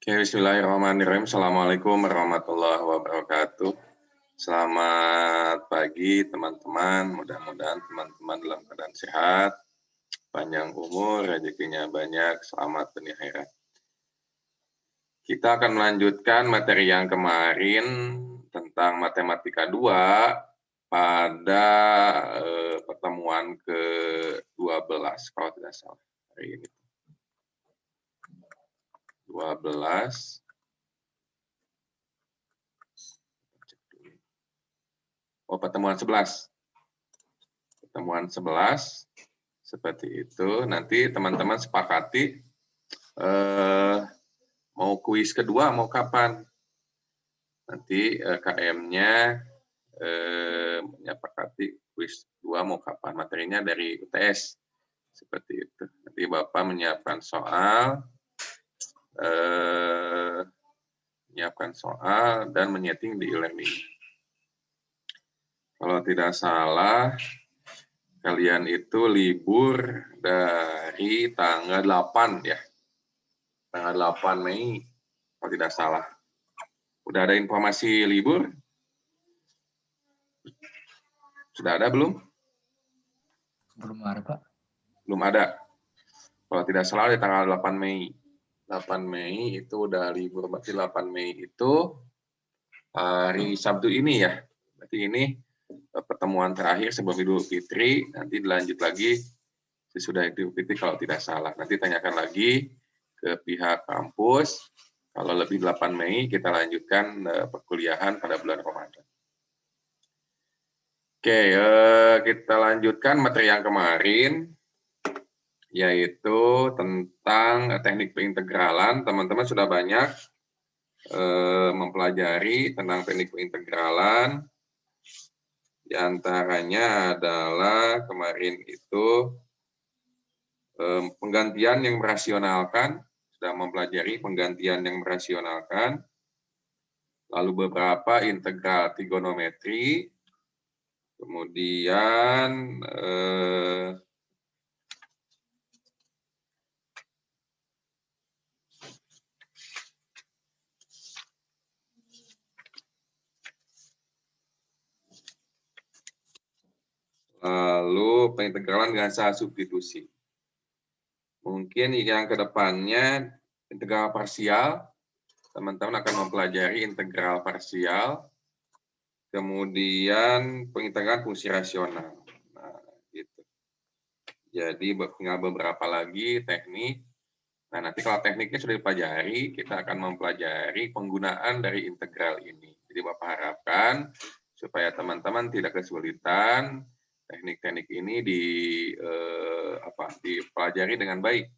Oke, bismillahirrahmanirrahim. Assalamualaikum warahmatullahi wabarakatuh. Selamat pagi teman-teman. Mudah-mudahan teman-teman dalam keadaan sehat, panjang umur, rezekinya banyak, selamat dunia akhirat. Kita akan melanjutkan materi yang kemarin tentang matematika 2 pada pertemuan ke-12 kalau tidak salah hari ini. 12. Pertemuan 11. Pertemuan 11 seperti itu. Nanti teman-teman sepakati mau kuis kedua mau kapan. Nanti KM-nya menyepakati kuis 2 mau kapan. Materinya dari UTS. Seperti itu. Nanti Bapak menyiapkan soal dan menyeting di e-learning. Kalau tidak salah, kalian itu libur dari tanggal 8 ya. Tanggal 8 Mei, kalau tidak salah. Udah ada informasi libur? Sudah ada belum? Belum ada, Pak. Belum ada. Kalau tidak salah di tanggal 8 Mei. 8 Mei itu udah libur. Berarti 8 Mei itu hari Sabtu ini ya. Berarti ini pertemuan terakhir sebelum Idul Fitri. Nanti dilanjut lagi sesudah Idul Fitri kalau tidak salah. Nanti tanyakan lagi ke pihak kampus. Kalau lebih 8 Mei kita lanjutkan perkuliahan pada bulan Ramadan. Oke, kita lanjutkan materi yang kemarin, yaitu tentang teknik pengintegralan. Teman-teman sudah banyak mempelajari tentang teknik pengintegralan. Di antaranya adalah kemarin itu penggantian yang merasionalkan, sudah mempelajari penggantian yang merasionalkan, lalu beberapa integral trigonometri, kemudian pengintegralan dengan cara substitusi. Mungkin yang kedepannya integral parsial, teman-teman akan mempelajari integral parsial, kemudian pengintegralan fungsi rasional. Nah, gitu. Jadi tinggal beberapa lagi teknik. Nah, nanti kalau tekniknya sudah dipelajari, kita akan mempelajari penggunaan dari integral ini. Jadi Bapak harapkan supaya teman-teman tidak kesulitan, teknik-teknik ini dipelajari dengan baik.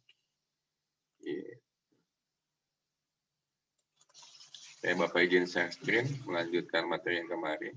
Saya Bapak izin share screen, melanjutkan materi yang kemarin.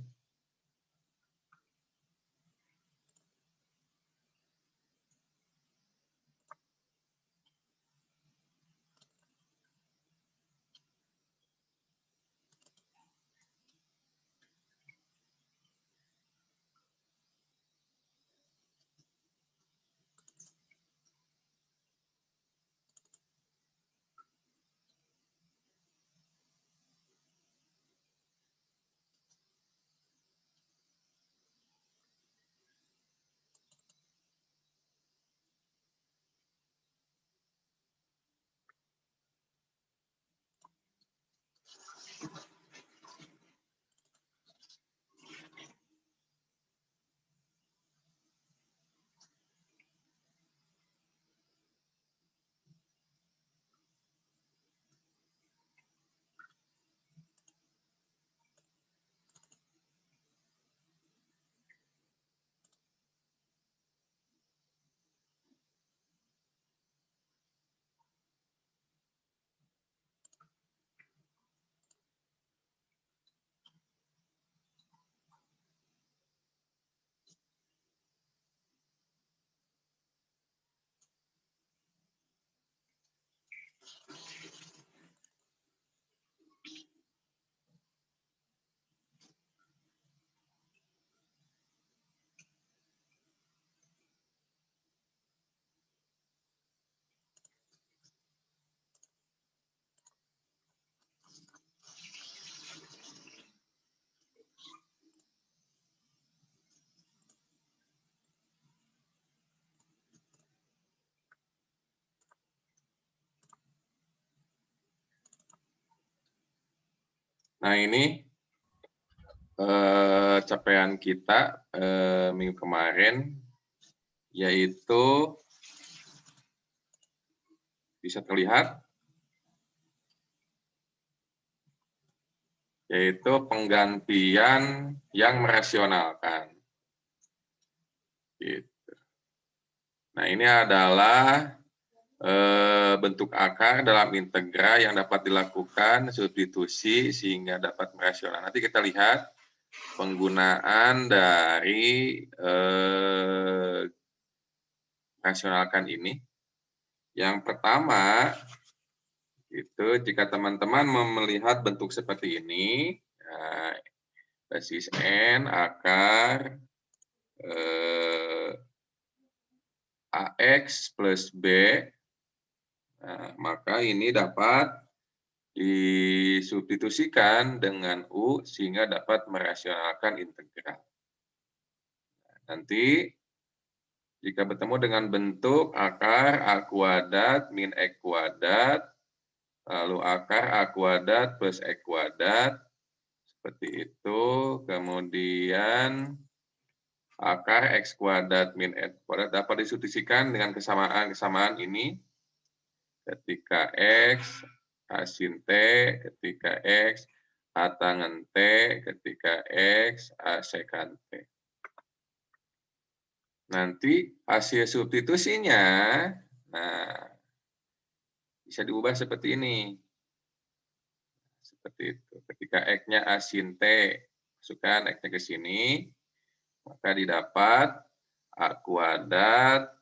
Nah, ini capaian kita minggu kemarin, yaitu bisa terlihat, yaitu penggantian yang merasionalkan. Gitu. Nah, ini adalah bentuk akar dalam integra yang dapat dilakukan substitusi sehingga dapat merasional. Nanti kita lihat penggunaan dari rasionalkan ini. Yang pertama, itu jika teman-teman melihat bentuk seperti ini, ya, basis N, akar, AX plus B, nah, maka ini dapat disubstitusikan dengan U sehingga dapat merasionalkan integral. Nanti jika bertemu dengan bentuk akar A kuadrat min X kuadrat, lalu akar A kuadrat plus X kuadrat, seperti itu, kemudian akar X kuadrat min X kuadrat dapat disubstitusikan dengan kesamaan ini, ketika X A sin T, ketika X A tangen T, ketika X A sekan T. Nanti hasil substitusinya, nah, bisa diubah seperti ini. Seperti itu. Ketika X-nya A sin T, masukkan X-nya ke sini, maka didapat A kuadrat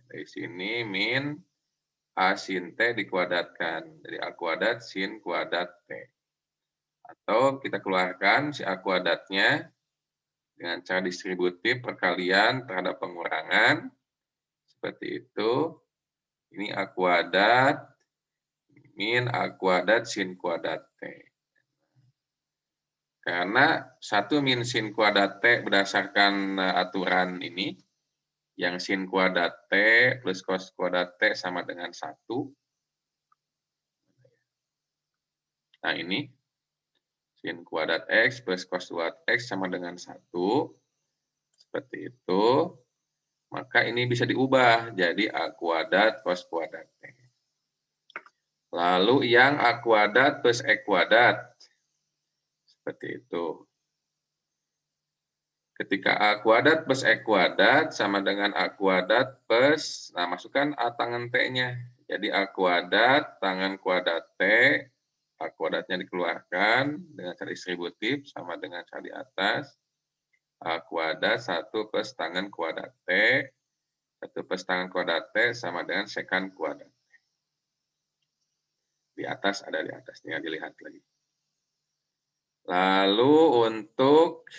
dari sini min A sin T dikuadratkan. Dari A kuadrat sin kuadrat T. Atau kita keluarkan si A kuadratnya dengan cara distributif perkalian terhadap pengurangan. Seperti itu. Ini A kuadrat min A kuadrat sin kuadrat T. Karena 1 min sin kuadrat T berdasarkan aturan ini, yang sin kuadrat T plus cos kuadrat T sama dengan 1. Nah, ini sin kuadrat X plus cos kuadrat X sama dengan 1. Seperti itu. Maka ini bisa diubah jadi A kuadrat cos kuadrat T. Lalu yang A kuadrat plus X kuadrat. Seperti itu. Ketika A kuadrat plus X kuadrat sama dengan A kuadrat plus, nah masukkan A tangen T-nya. Jadi A kuadrat tangen kuadrat T, A kuadratnya dikeluarkan dengan cara distributif sama dengan cara di atas. A kuadrat 1 plus tangen kuadrat T, 1 plus tangen kuadrat T sama dengan sekan kuadrat T. Di atas ada di atas, tinggal dilihat lagi. Lalu untuk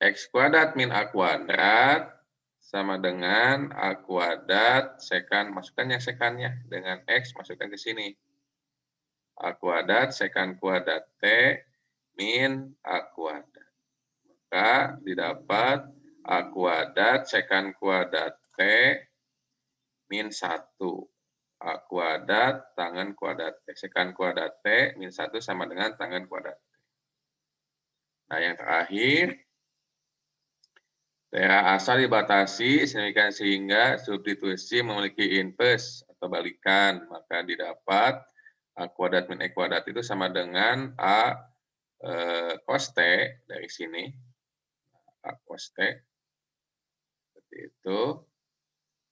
X kuadrat min A kuadrat sama dengan A kuadrat sekan, masukkan yang sekannya dengan X, masukkan ke sini. A kuadrat sekan kuadrat T min A kuadrat. Maka didapat A kuadrat sekan kuadrat T min 1. A kuadrat tangen kuadrat T. Sekan kuadrat T min 1 sama dengan tangen kuadrat T. Nah, yang terakhir, daerah asal dibatasi sehingga substitusi memiliki inverse atau balikan, maka didapat A kuadrat min X kuadrat itu sama dengan A cos T dari sini. A cos T. Seperti itu.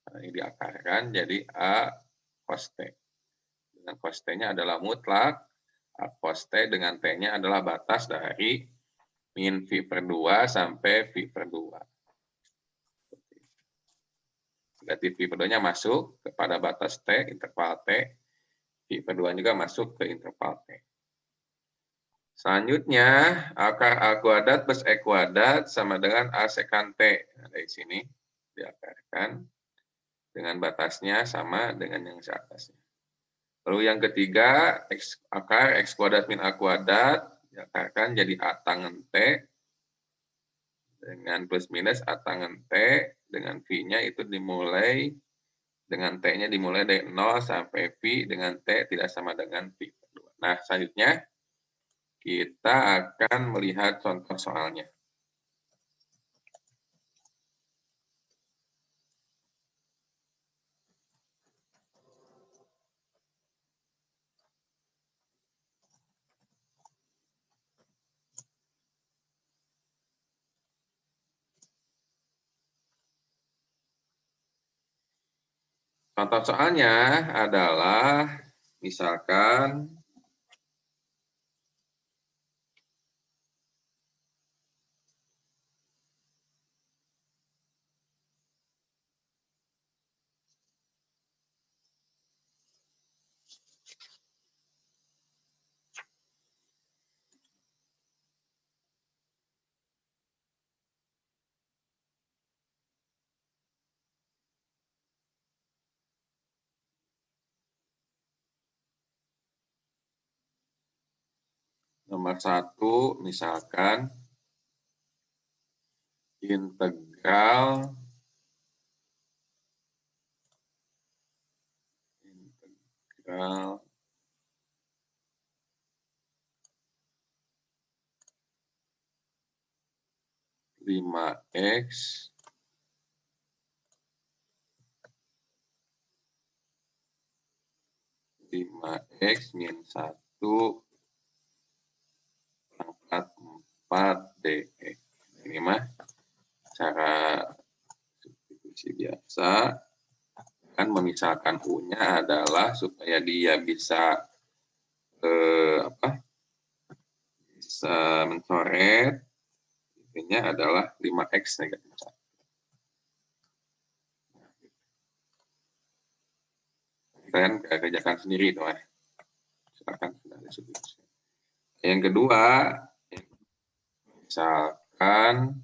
Nah, ini diakarkan jadi A cos T. Dengan cos T-nya adalah mutlak. A cos T dengan T-nya adalah batas dari min V per 2 sampai V per 2. Berarti V per 2-nya masuk kepada batas T, interval T. V per 2 juga masuk ke interval T. Selanjutnya, akar A kuadrat plus X kuadrat sama dengan A sekan T. Nah, dari sini diakarkan dengan batasnya sama dengan yang seatasnya. Lalu yang ketiga, akar X kuadrat min A kuadrat diakarkan jadi A tangen T dengan plus minus A tangen T dengan V-nya itu dimulai dengan T-nya dimulai dari 0 sampai V dengan T tidak sama dengan V per 2. Nah, selanjutnya kita akan melihat contoh soalnya. Contoh soalnya adalah misalkan nomor 1, misalkan integral 5x min 1 pangkat 4 dx. Ini mah cara substitusi biasa. Kan memisahkan U-nya adalah supaya dia bisa bisa mencoret. Intinya adalah 5x negatif 1. Kalian kerjakan sendiri itu, silakan sudah disubstitusi. Yang kedua, misalkan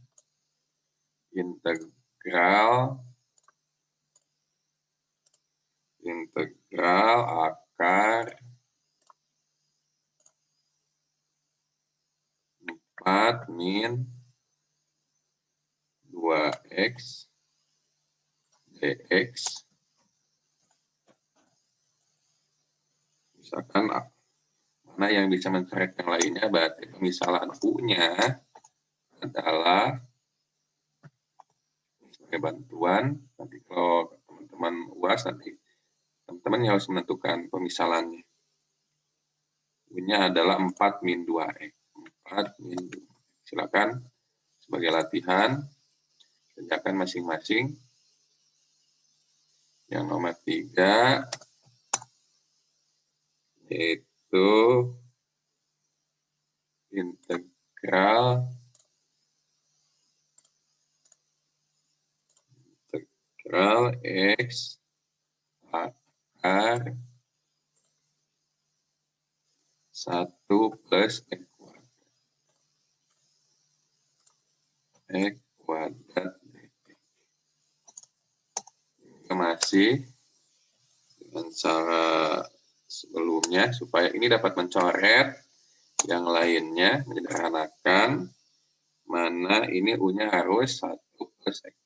integral akar 4 min 2x dx. Misalkan mana yang bisa mencoret yang lainnya, berarti pemisahan U-nya adalah sebagai bantuan. Nanti kalau teman-teman UAS, nanti teman-teman harus menentukan pemisahannya. U-nya adalah 4 min 2x. 4 min 2. Silakan sebagai latihan, kerjakan masing-masing. Yang nomor 3, yaitu integral x akar 1 plus x kuadrat. Masih dengan cara sebelumnya supaya ini dapat mencoret yang lainnya, menyederhanakan mana ini U-nya harus 1 plus x.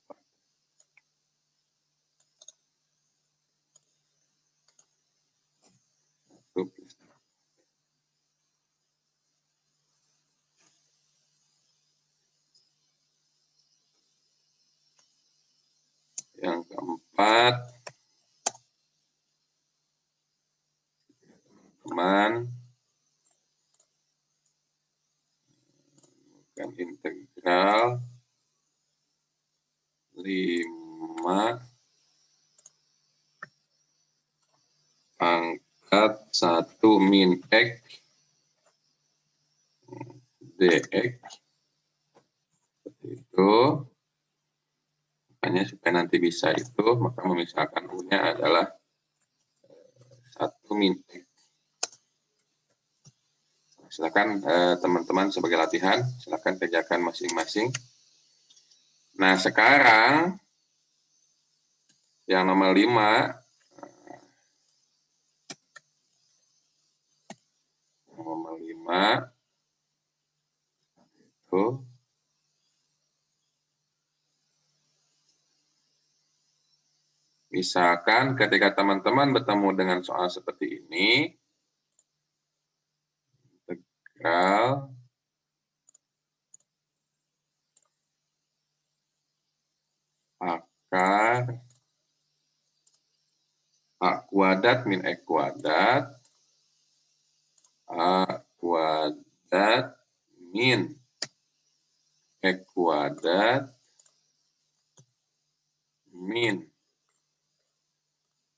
Yang keempat, teman bukan integral 5 pangkat 1 min x dx. Seperti itu. Makanya supaya nanti bisa itu, maka memisahkan U-nya adalah 1 min x. Silakan teman-teman sebagai latihan, silakan kerjakan masing-masing. Nah, sekarang yang nomor 5, itu misalkan ketika teman-teman bertemu dengan soal seperti ini, integral akar A kuadrat min X kuadrat A kuadrat min X kuadrat min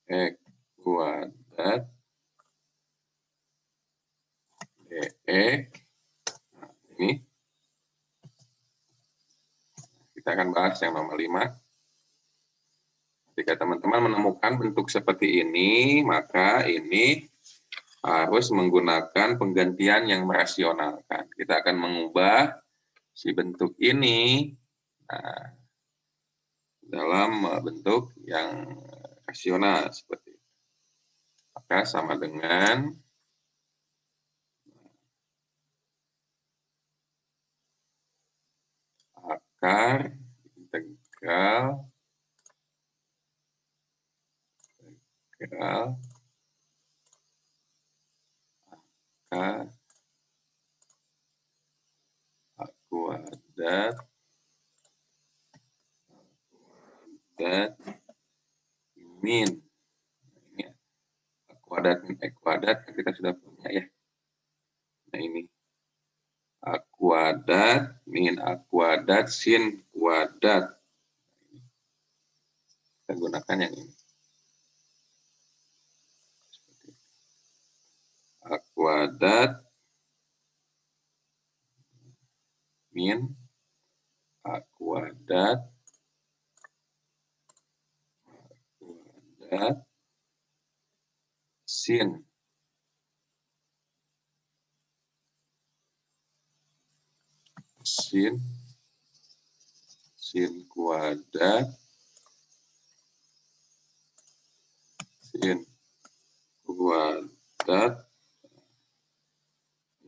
X kuadrat dx. Nah, ini kita akan bahas yang nomor 5. Jika teman-teman menemukan bentuk seperti ini, maka ini harus menggunakan penggantian yang merasionalkan. Kita akan mengubah si bentuk ini dalam bentuk yang rasional seperti itu. Maka sama dengan akar integral akar A kuadrat min ini A kuadrat min X kuadrat kita sudah punya ya. Nah ini A kuadrat min A kuadrat sin kuadrat. Kita gunakan yang ini. A kuadrat min A kuadrat sin kuadrat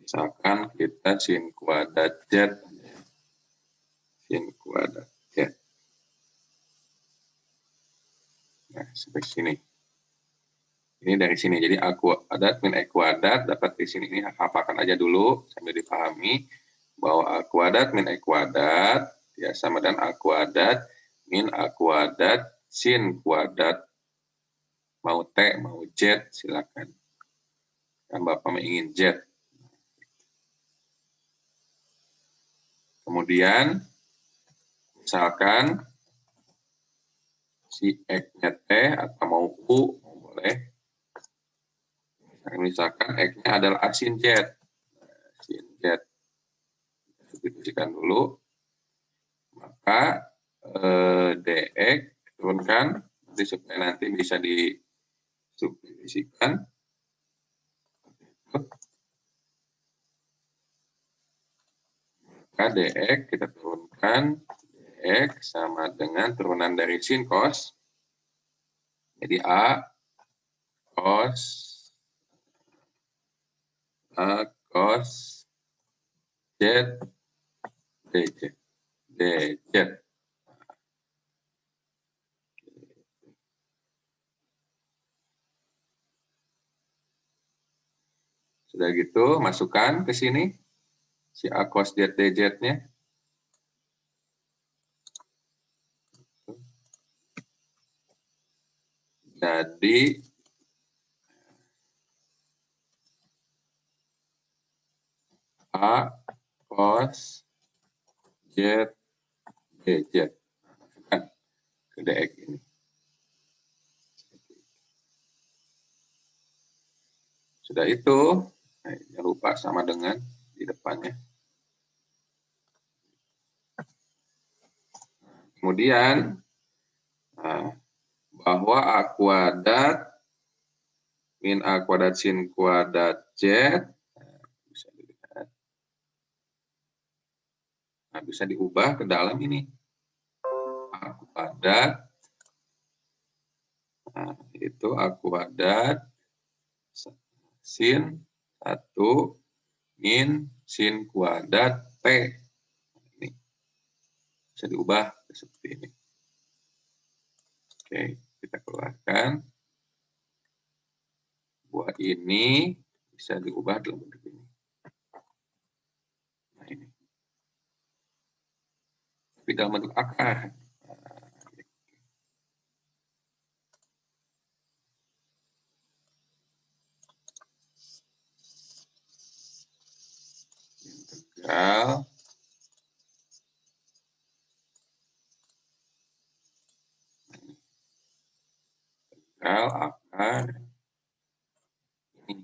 misalkan kita sin kuadrat Z. Nah, seperti sini. Ini dari sini. Jadi A kuadrat min X kuadrat dapat di sini. Ini hafalkan aja dulu sambil dipahami bahwa A kuadrat min X kuadrat ya sama dengan A kuadrat min A kuadrat sin kuadrat. Mau T, mau Z, silakan. Kan Bapak ingin Z. Kemudian misalkan si X-nya T atau mau U, boleh. Misalkan X-nya adalah A sin Z. Sin Z. Substitusikan dulu. Maka dx turunkan. Supaya nanti bisa disubstitusikan. Maka dx kita turunkan. Dx sama dengan turunan dari sin cos. Jadi A cos Z dz. Sudah gitu, masukkan ke sini si A cos Z dz-nya. Jadi A cos Z dz. Masukkan ke dx ini. Sudah itu, jangan lupa sama dengan di depannya. Kemudian, bahwa A kuadrat min A kuadrat sin kuadrat Z, bisa dilihat. Nah, bisa diubah ke dalam ini. A kuadrat, nah, itu A kuadrat sin 1 min sin kuadrat T. Ini bisa diubah seperti ini. Oke, kita keluarkan. Buat ini bisa diubah dalam bentuk ini. Tapi dalam bentuk akar. Integral akar ini.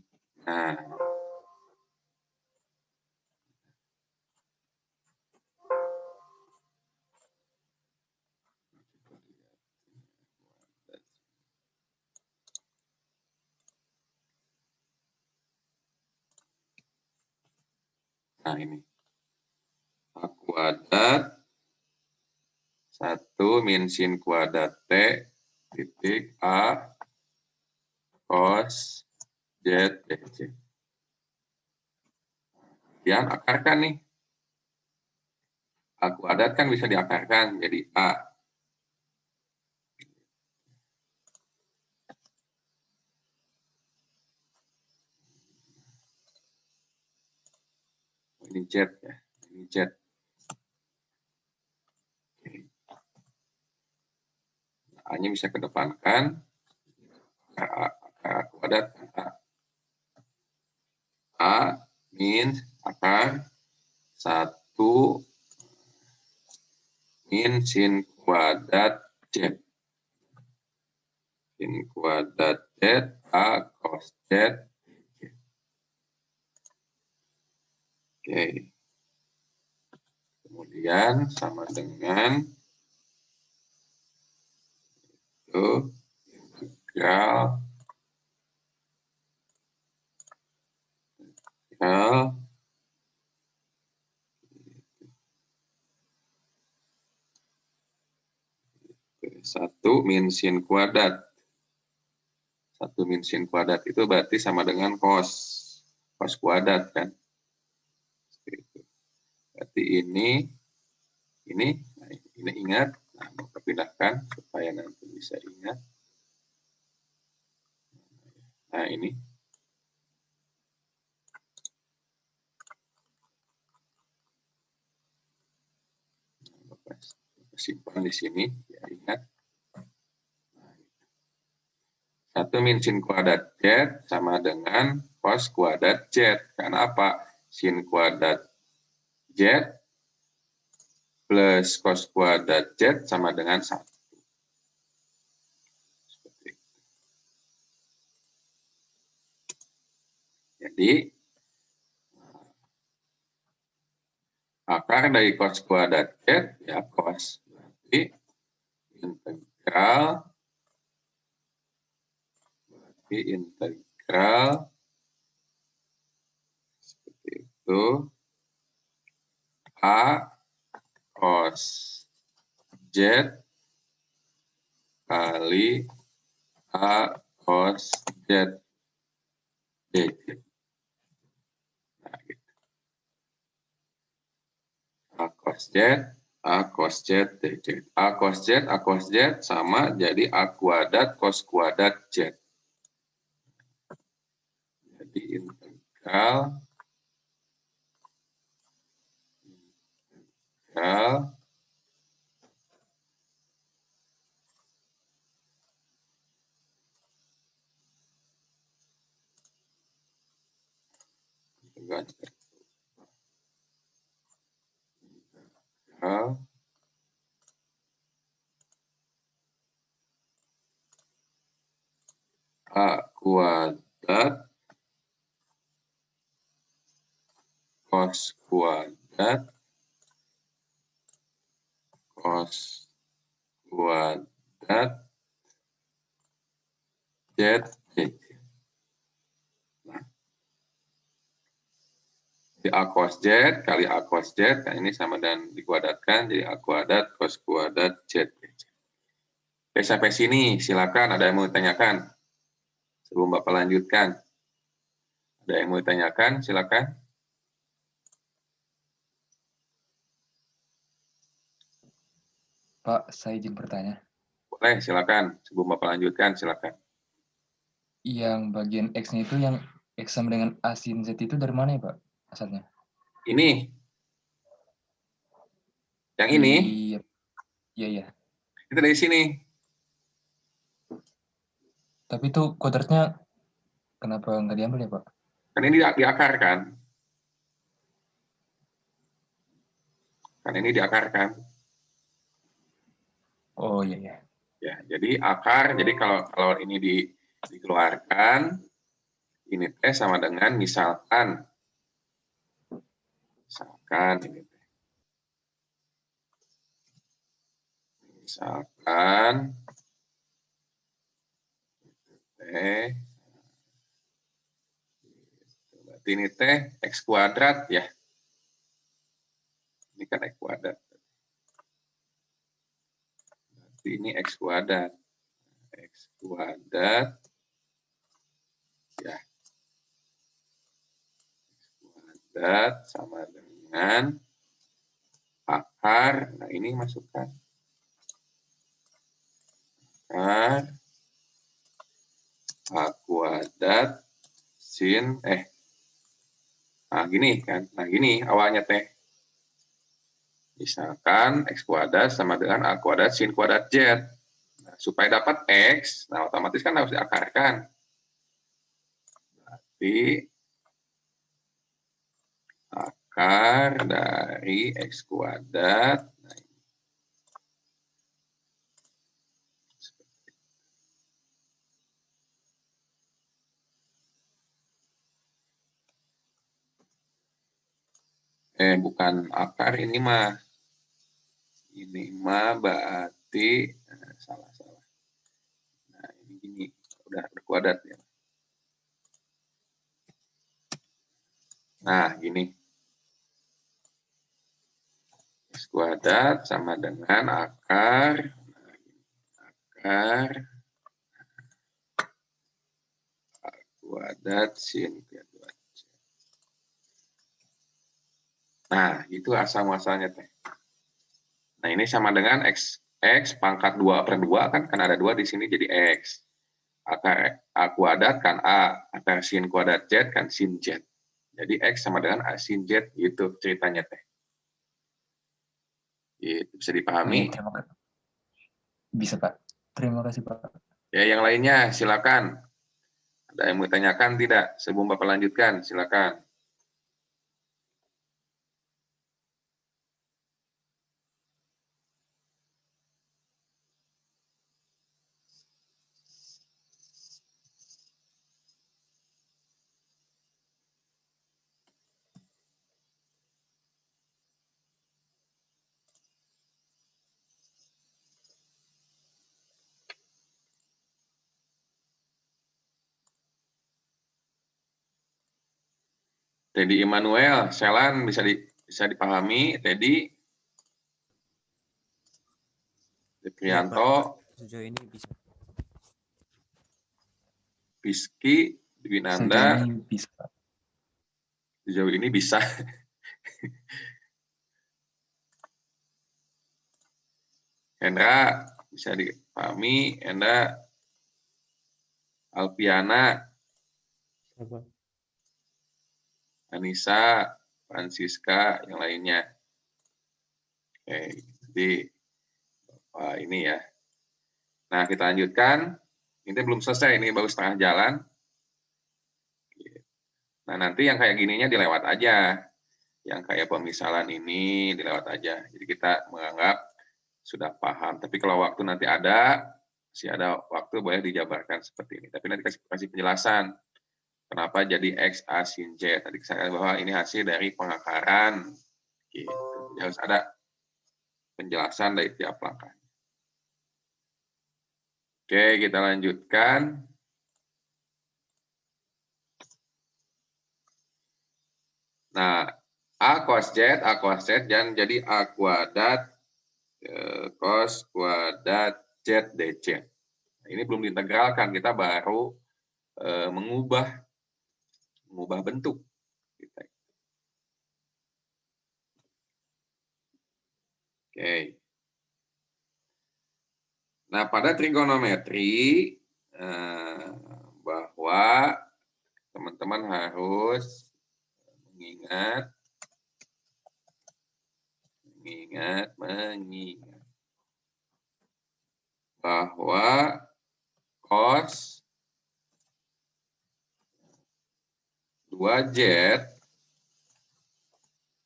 Nah, ini A kuadrat 1 min sin kuadrat T titik A cos Z dc. Kemudian akarkan nih. A kuadrat kan bisa diakarkan jadi A. Ini Z ya, ini Z. A-nya bisa kedepankan. A kuadrat A min akar 1 min sin kuadrat Z. Sin kuadrat Z A cos Z. Oke. Kemudian sama dengan itu integral 1 min sin kuadrat. 1 min sin kuadrat itu berarti sama dengan cos kuadrat kan. Berarti ini ingat. Nah, mau pindahkan supaya nanti bisa ingat. Nah, ini. Simpan di sini, ya ingat. 1 min sin kuadrat Z sama dengan cos kuadrat Z. Karena apa? Sin kuadrat Z plus cos kuadrat Z sama dengan 1. Seperti itu. Jadi, akar dari cos kuadrat Z, ya cos. Berarti integral seperti itu A cos Z kali A cos Z dz. Nah, gitu. A cos Z dz. A cos Z sama jadi A kuadrat cos kuadrat Z. Jadi integral A kuadrat cos kuadrat Z dz. Nah, di A cos Z kali A cos Z, kan ini sama dan dikuadratkan jadi A kuadrat cos kuadrat Z dz. Oke, sampai sini silakan ada yang mau ditanyakan sebelum Bapak lanjutkan. Ada yang mau ditanyakan, silakan. Pak, saya izin bertanya. Boleh, silakan. Sebelum Bapak lanjutkan, silakan. Yang bagian X-nya itu yang X sama dengan A sin Z itu dari mana ya, Pak? Asalnya? Ini. Yang ini, iya, iya. itu dari sini. Tapi itu kuadratnya kenapa nggak diambil ya, Pak? Kan ini di akar kan? Kan ini di akar kan? Oh, iya, iya. Ya, jadi akar, jadi kalau ini dikeluarkan, ini teh sama dengan misalkan ini teh. Misalkan teh, berarti ini teh X kuadrat ya. Ini kan X kuadrat. Berarti ini X kuadrat. X kuadrat ya. Kuadrat sama dengan akar. Nah, ini masukkan. Akar A kuadrat sin nah gini kan. Nah, gini awalnya teh. Misalkan X kuadrat sama dengan A kuadrat sin kuadrat Z. Nah, supaya dapat X, nah otomatis kan harus diakarkan. Berarti akar dari X kuadrat. Bukan akar ini mah. Ini mah berarti salah. Nah, ini gini, udah kuadrat ya. Nah, gini. X kuadrat sama dengan akar A kuadrat sin kuadrat. Nah, itu asal-muasalnya teh. Nah, ini sama dengan X pangkat 2/2 kan ada 2 di sini jadi X. Akar A kuadrat kan A, akar sin kuadrat Z kan sin Z. Jadi X sama dengan A sin Z, gitu ceritanya teh. Itu bisa dipahami? Terima kasih. Bisa, Pak. Terima kasih, Pak. Ya, yang lainnya silakan. Ada yang mau tanyakan tidak? Sebelum Bapak lanjutkan, silakan. Teddy Immanuel, Selan bisa dipahami, Teddy, Iya, Pak. Deprianto, Sejauh ini bisa. Rizky, Dwinanda, Sejauh ini bisa, Pak. sejauh ini bisa. Hendra, bisa dipahami, Hendra, Alpiana, Apa? Anissa, Francisca, yang lainnya. Oke, jadi ini ya. Nah, kita lanjutkan. Ini belum selesai, ini baru setengah jalan. Nah, nanti yang kayak gininya dilewat aja. Yang kayak pemisalan ini dilewat aja. Jadi kita menganggap sudah paham. Tapi kalau waktu nanti masih ada waktu, boleh dijabarkan seperti ini. Tapi nanti kasih penjelasan. Kenapa jadi X, A, sin, Z. Tadi saya bahwa ini hasil dari pengakaran. Gitu. Jadi harus ada penjelasan dari tiap langkah. Oke, kita lanjutkan. Nah, A cos Z, dan jadi A kuadrat cos kuadrat Z dz. Nah, ini belum diintegralkan, kita baru mengubah bentuk. Oke. Nah, pada trigonometri bahwa teman-teman harus mengingat mengingat bahwa cos 2Z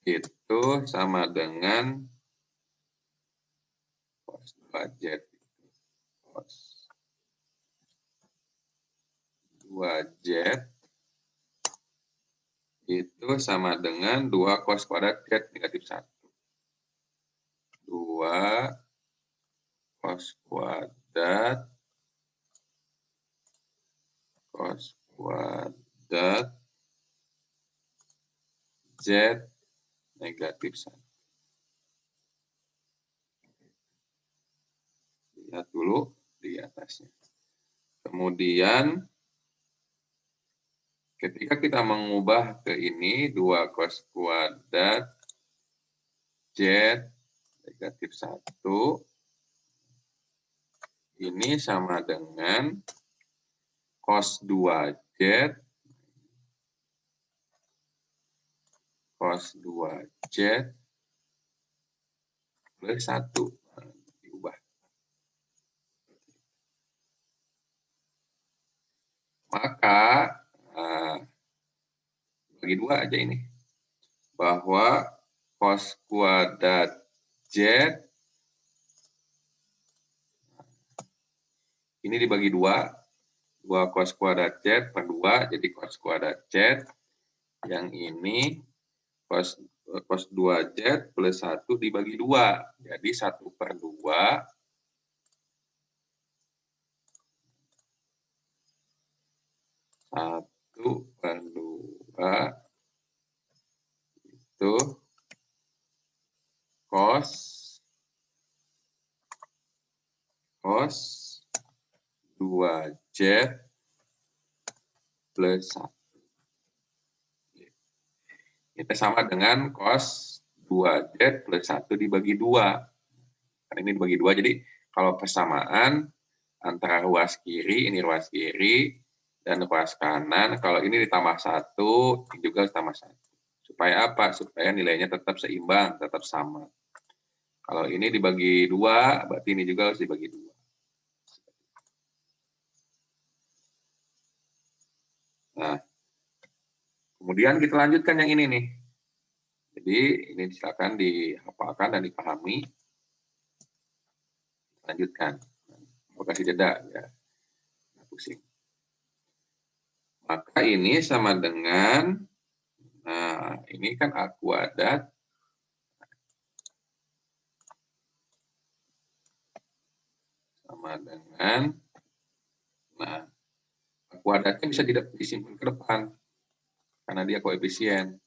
itu sama dengan cos 2Z. Cos 2Z itu sama dengan 2 cos kuadrat Z negatif 1. 2 cos kuadrat Z negatif 1. Lihat dulu di atasnya. Kemudian ketika kita mengubah ke ini 2 cos kuadrat Z negatif 1 ini sama dengan cos 2Z plus 1. Diubah. Maka bagi 2 aja ini. Bahwa cos kuadrat Z ini dibagi 2. 2 cos kuadrat Z per 2 jadi cos kuadrat Z. Yang ini cos 2Z plus 1 dibagi 2. Jadi 1 per 2 itu cos 2Z plus 1. Itu sama dengan cos 2Z plus 1 dibagi 2. Karena ini dibagi 2, jadi kalau persamaan antara ruas kiri, ini ruas kiri, dan ruas kanan, kalau ini ditambah 1, ini juga ditambah 1. Supaya apa? Supaya nilainya tetap seimbang, tetap sama. Kalau ini dibagi 2, berarti ini juga harus dibagi 2. Nah, kemudian kita lanjutkan yang ini nih. Jadi ini silakan dihafalkan dan dipahami. Lanjutkan. Mau kasih jeda ya. Nah, pusing. Maka ini sama dengan, nah ini kan A kuadrat sama dengan, nah A kuadratnya bisa disimpan ke depan karena dia koefisien.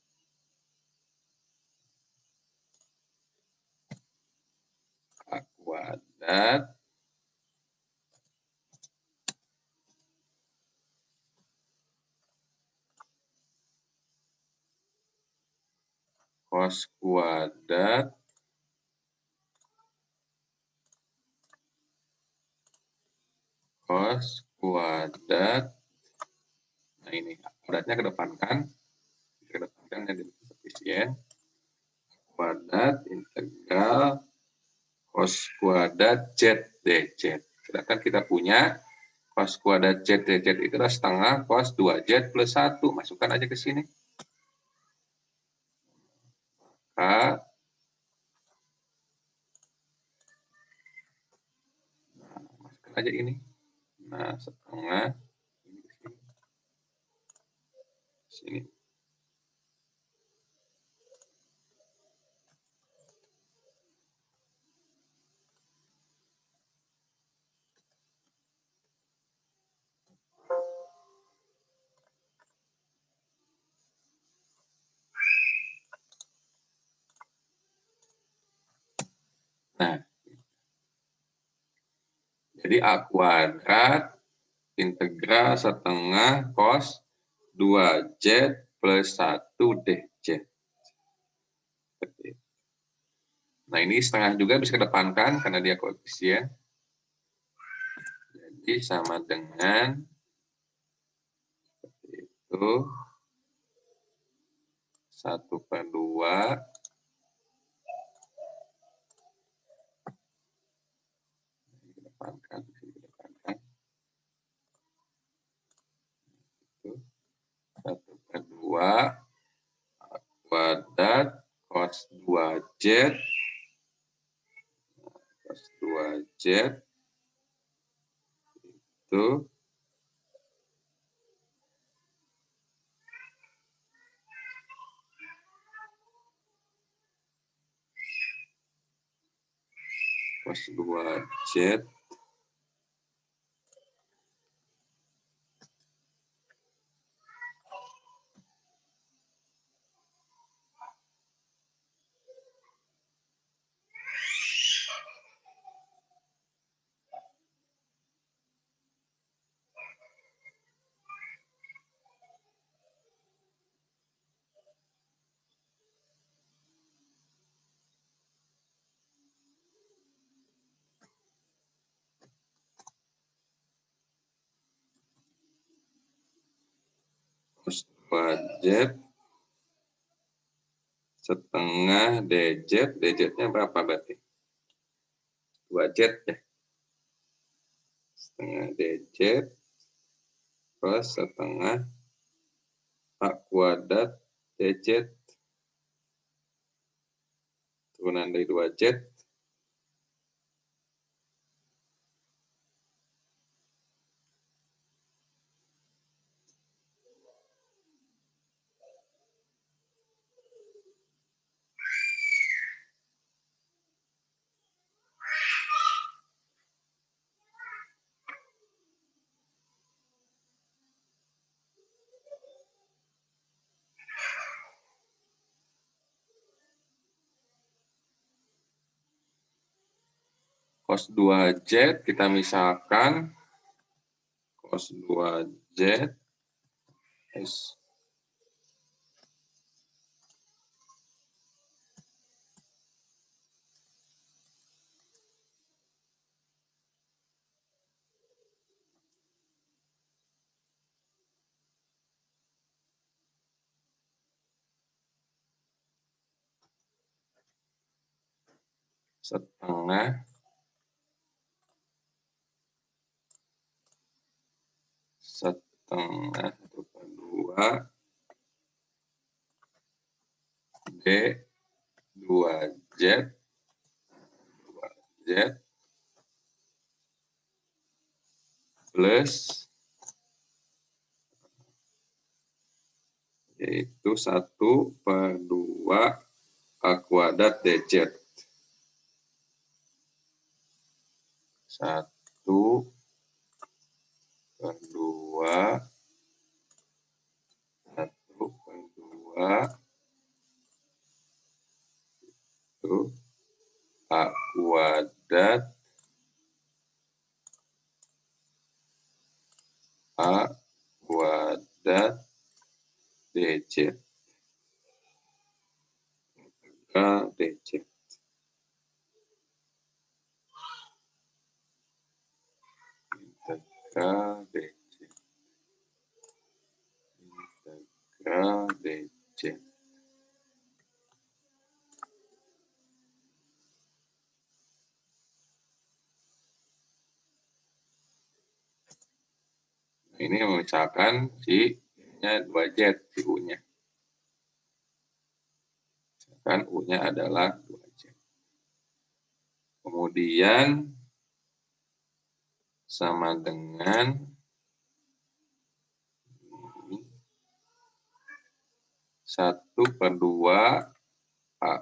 A kuadrat cos kuadrat nah ini kuadratnya kedepankan jadi koefisien kuadrat integral cos kuadrat Z dz. Sedangkan kita punya cos kuadrat Z dz itu adalah setengah cos 2Z plus 1. Masukkan aja ke sini. Nah, masukkan aja ini. Nah, setengah sini. Nah, jadi A kuadrat integral setengah cos 2Z plus 1 dz. Nah, ini setengah juga bisa kedepankan karena dia koefisien. Jadi sama dengan seperti itu 1/2 kedepankan, kedepankan. Itu 1/2 kuadrat cos 2Z cos 2Z itu cos 2Z cos 2Z setengah DZ, DZ-nya berapa berarti? 2Z ya. Setengah DZ plus setengah A kuadrat DZ turunan dari 2Z cos 2Z kita misalkan cos 2Z is setengah setengah 1/2 D 2Z 2Z plus yaitu 1/2 A kuadrat DZ 1/2 itu A kuadrat DZ DZ integral DZ. Ini misalkan si-nya 2Z, si U-nya. Misalkan U-nya adalah 2Z. Kemudian sama dengan 1/2 A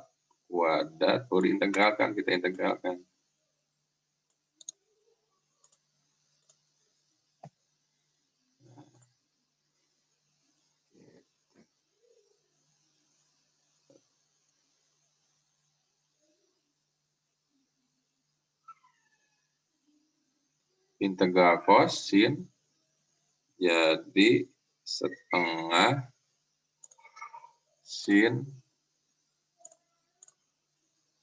kuadrat, baru diintegralkan, kita integralkan. Integral kosin jadi setengah sin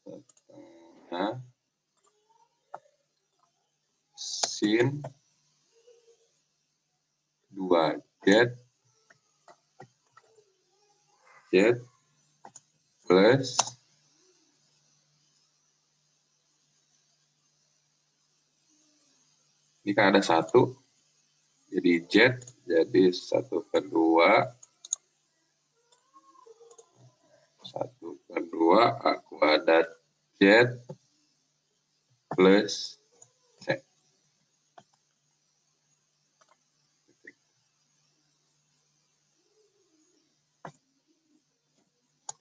setengah sin 2Z Z plus kan ada 1, jadi Z, jadi 1/2 A kuadrat Z plus C.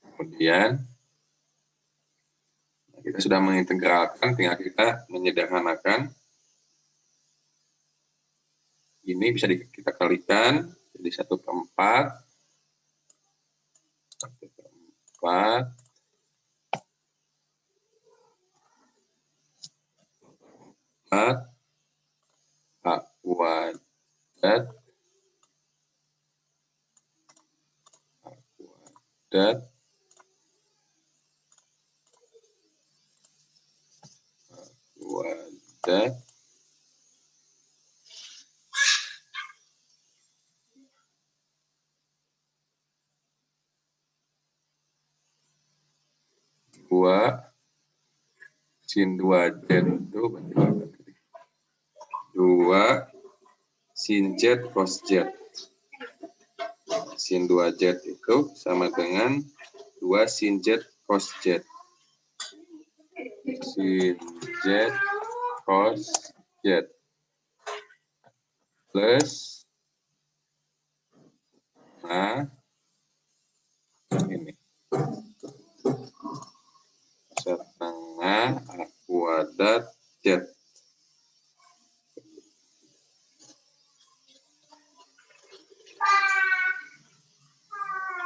Kemudian kita sudah mengintegralkan, tinggal kita menyederhanakan. Ini bisa kita kalikan jadi 1/4 A kuadrat kuadrat sin 2Z itu berarti 2 sin Z cos Z. Sin 2Z itu sama dengan 2 sin Z cos Z. Sin Z cos Z plus, nah ini setengah A kuadrat Z.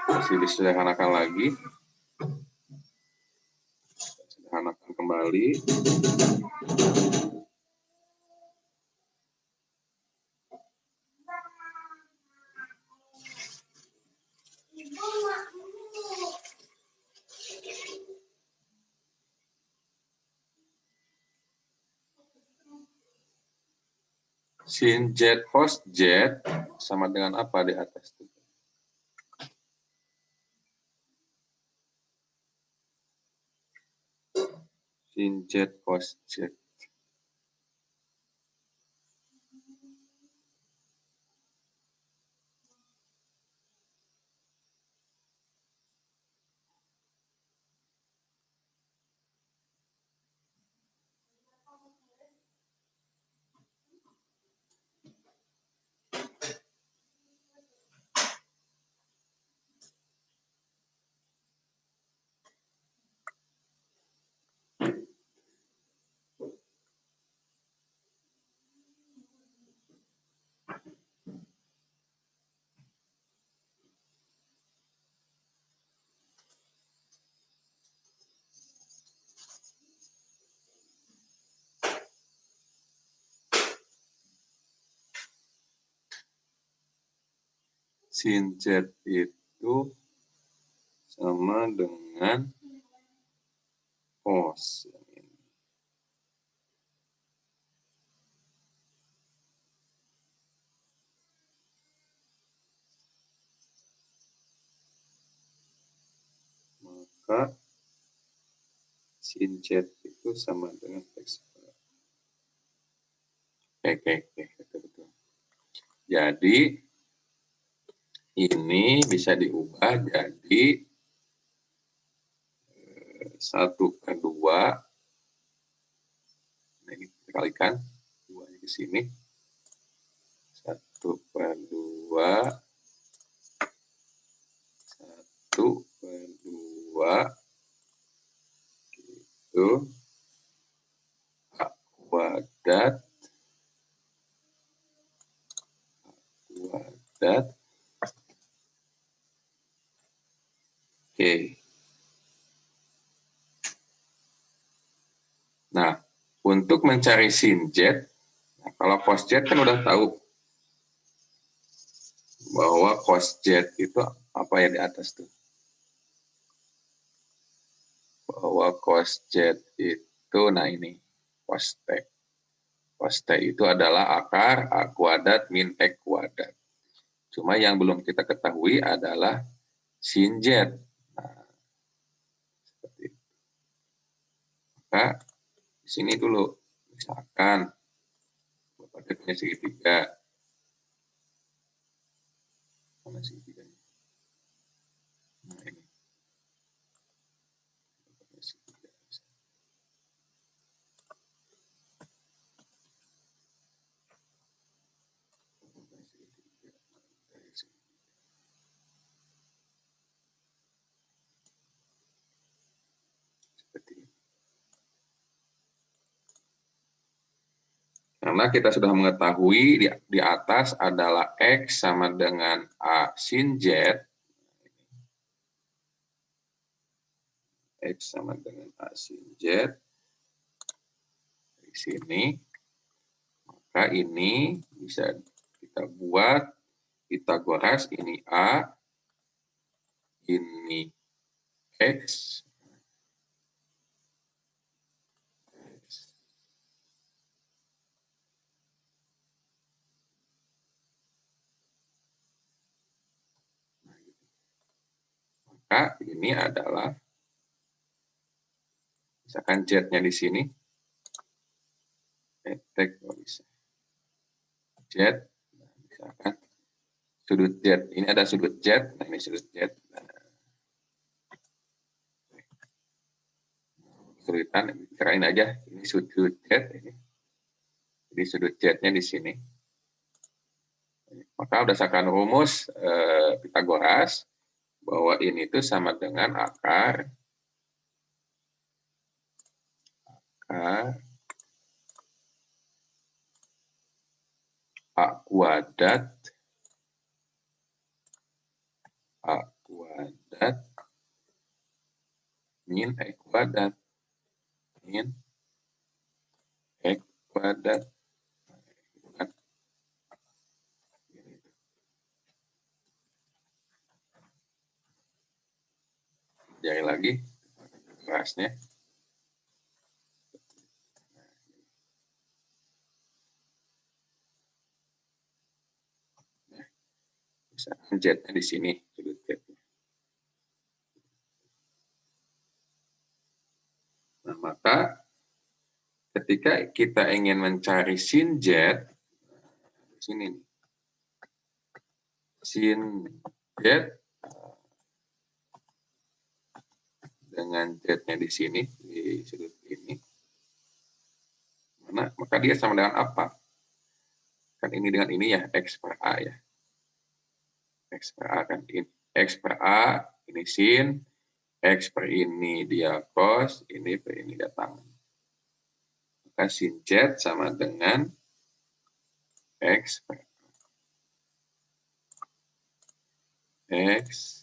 Masih disederhanakan lagi. Sederhanakan kembali. Sin Z cos Z sama dengan apa di atas itu? Sin Z cos Z. Sin Z itu sama dengan cos. Maka sin Z itu sama dengan X. Oke, betul. Jadi ini bisa diubah jadi 1/2. Nah, ini dikalikan 2 di sini. 1/2 itu A kuadrat Oke. Nah, untuk mencari sin Z, nah kalau cos Z kan udah tahu bahwa cos Z itu apa yang di atas tuh. Bahwa cos Z itu, nah ini, cos T. Cos T itu adalah akar A kuadrat min X kuadrat. Cuma yang belum kita ketahui adalah sin Z. Nah, seperti itu. Maka di sini dulu, misalkan Bapak punya segitiga. Mana segitiganya? Nah, ini. Seperti ini. Karena kita sudah mengetahui di atas adalah X sama dengan A sin Z. X sama dengan A sin Z. Di sini. Maka ini bisa kita buat Pitagoras. Ini A. Ini X. Maka ini adalah misalkan Z-nya di sini. Bisa. Z, misalkan sudut Z. Ini ada sudut Z, nah ini sudut Z. Kesulitan, kirain aja ini sudut Z ini. Jadi sudut Z-nya di sini. Maka berdasarkan rumus Pitagoras bahwa ini itu sama dengan akar A kuadrat min X kuadrat min X kuadrat. Jari lagi kerasnya. Misalkan Z-nya di sini, sudut Z. Nah, maka ketika kita ingin mencari sin Z, di sini nih. Sin Z dengan Z-nya di sini, di sudut ini. Mana? Maka dia sama dengan apa? Kan ini dengan ini ya, X per A ya. X per A kan ini. X per A, ini sin. X per ini dia cos, ini per ini dia tangan. Maka sin Z sama dengan X per X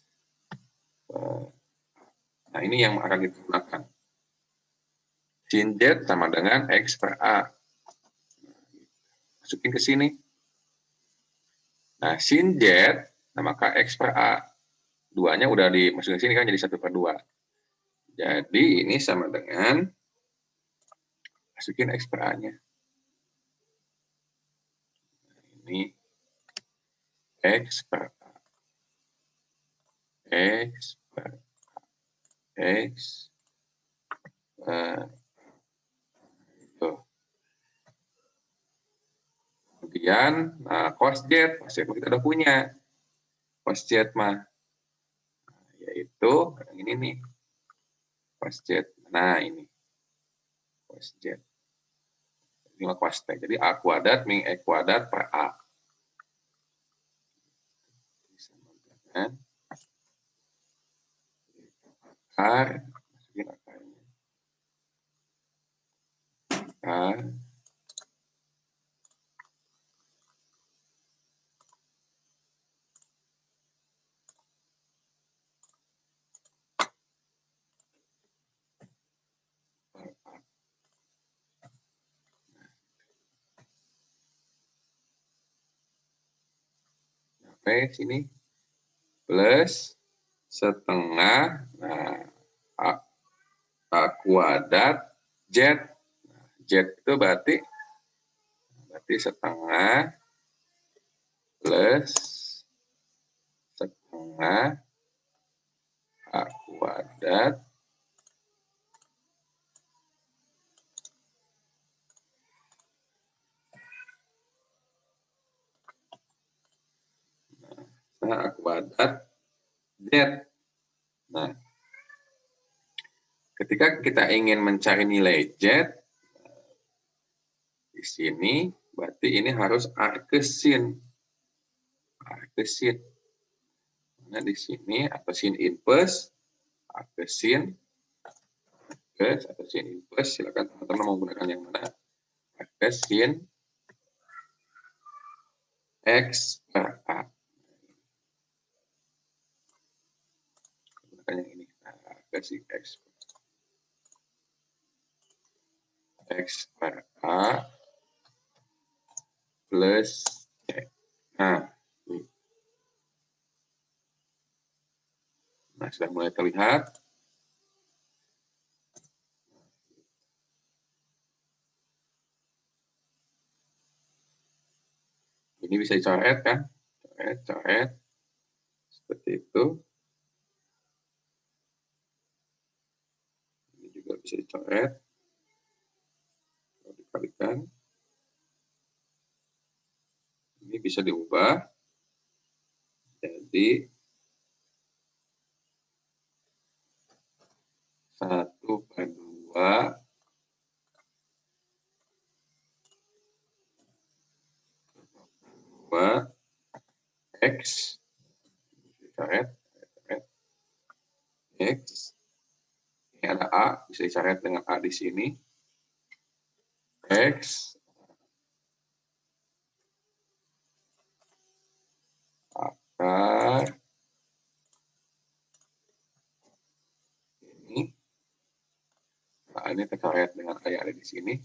per. Nah, ini yang akan kita gunakan. Sin Z sama dengan X per A. Masukin ke sini. Nah, sin Z, nah maka X per A. Duanya udah dimasukin ke sini kan jadi 1/2. Jadi ini sama dengan masukin X per A-nya. Ini X per A. X per A. X per itu. Kemudian, nah, cos Z kita udah punya. Cos Z mah, yaitu ini nih. Cos Z. Nah, ini. Cos Z. Ini mah cos T. Jadi A kuadrat min E kuadrat per A. Sama dengan akar, masukin akarnya. Akar sampai sini plus setengah, nah, A kuadrat Z. Nah, Z itu berarti setengah plus setengah A kuadrat A kuadrat Z. Nah, ketika kita ingin mencari nilai Z, di sini berarti ini harus arcsin. Arcsin. Nah, di sini atau sin inverse, arcsin, atau sin inverse, silakan teman-teman mau menggunakan yang mana. Arcsin X per A. Gunakan yang ini. Nah, arcsin X per A plus C. Nah, sudah mulai terlihat. Ini bisa dicoret kan? Coret. Seperti itu. Ini juga bisa dicoret. Kalau dikalikan. Ini bisa diubah. Jadi 1/2 X dicoret X, ini ada A, bisa dicoret dengan A di sini, X akar ini, nah ini tercoret dengan A yang ada di sini,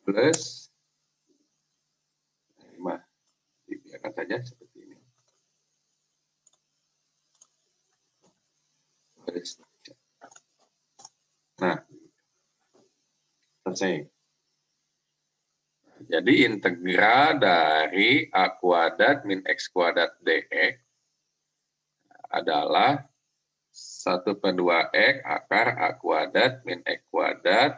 plus 5, dibiarkan saja seperti ini. Nah, selesai. Jadi integral dari A kuadrat min X kuadrat dx adalah 1/2 X akar A kuadrat min X kuadrat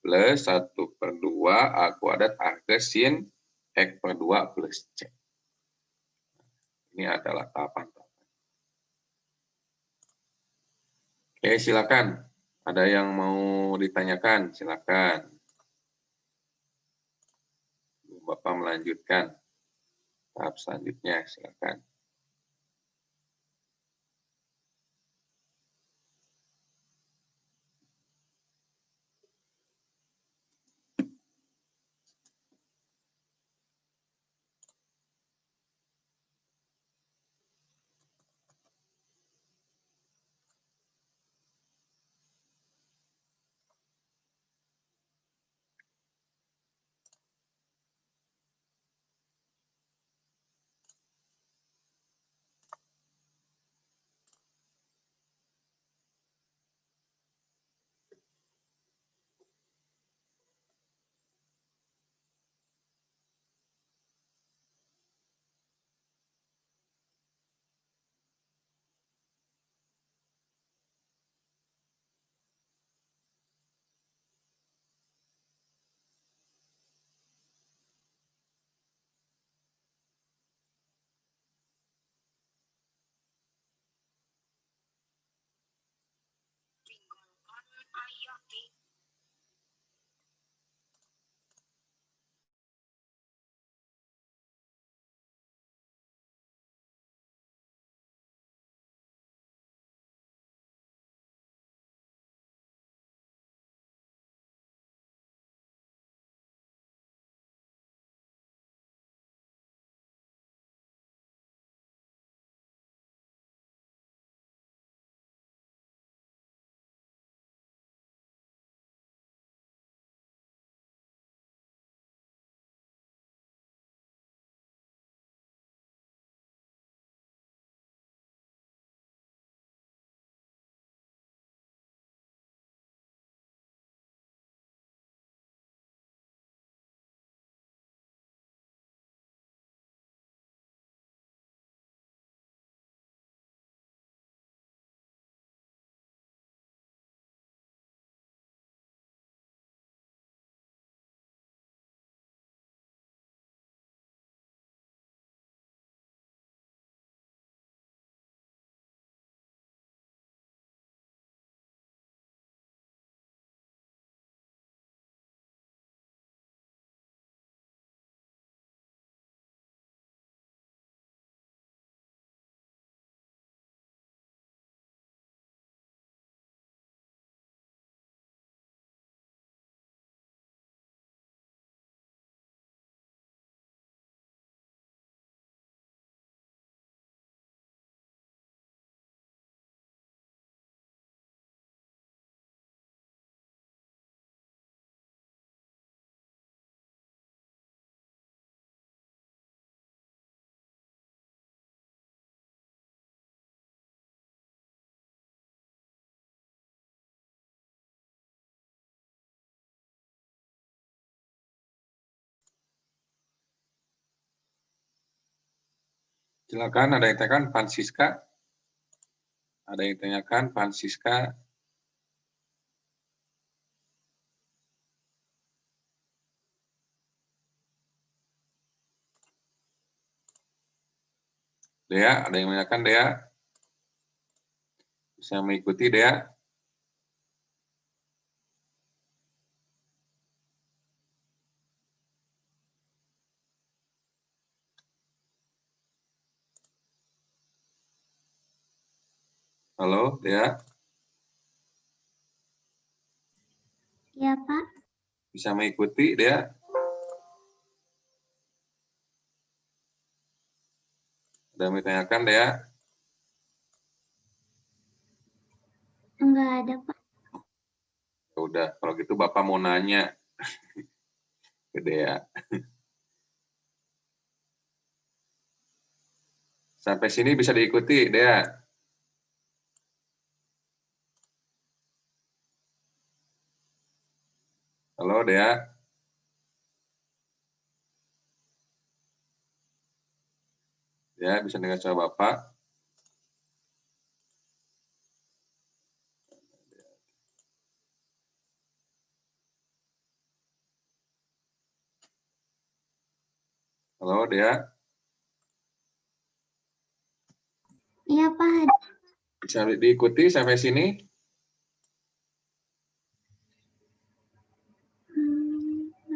plus 1/2 A kuadrat arcsin X/2 plus C. Ini adalah tahapan-tahapan. Oke, silakan. Ada yang mau ditanyakan? Silakan. Bapak melanjutkan tahap selanjutnya, silakan. Silakan, ada yang tanyakan, Francisca. Ada yang tanyakan, Francisca. Dea, ada yang menanyakan, Dea? Bisa mengikuti, Dea? Halo, Dea? Ya, Pak. Bisa mengikuti, Dea? Ada yang ditanyakan, Dea? Enggak ada, Pak. Ya udah, kalau gitu Bapak mau nanya ke Dea. Sampai sini bisa diikuti, Dea? Halo, Dea? Ya, bisa dengar suara Bapak? Halo, Dea? Iya, Pak. Bisa diikuti sampai sini?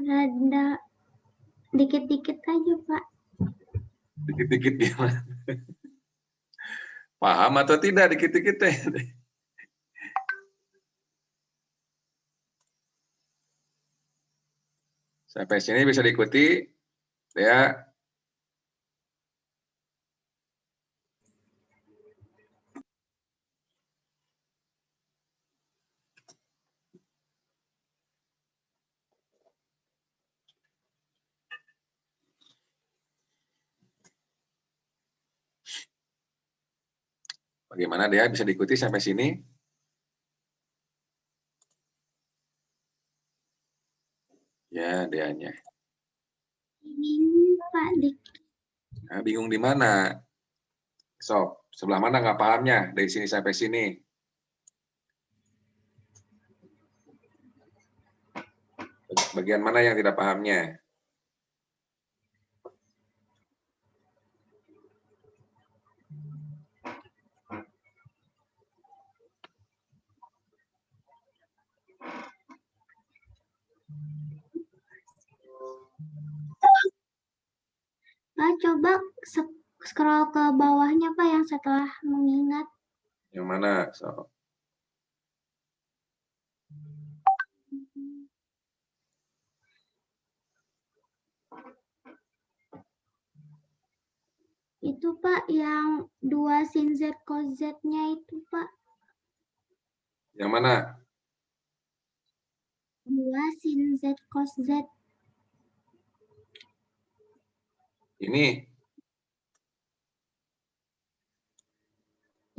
Rada dikit-dikit aja, Pak. Dikit-dikit gimana? Paham atau tidak dikit-dikit teh? Sampai sini bisa diikuti, Dea? Bagaimana, Dea? Bisa diikuti sampai sini? Ya, Deanya. Ini, Pak, Nah, bingung di mana? So, sebelah mana nggak pahamnya dari sini sampai sini? Bagian mana yang tidak pahamnya? Pak, coba scroll ke bawahnya, Pak, yang setelah mengingat. Yang mana? So, Itu, Pak, yang 2 sin Z cos Z-nya itu, Pak. yang mana? 2 sin Z cos Z. Ini?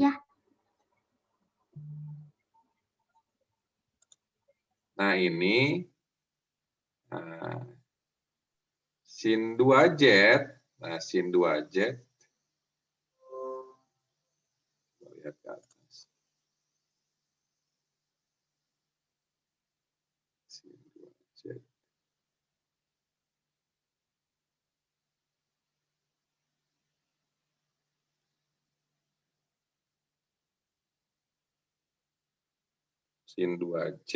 Ya. Nah, ini sin 2Z. Nah, sin 2Z. Lihat ke atas. Sin 2Z. Sin 2Z.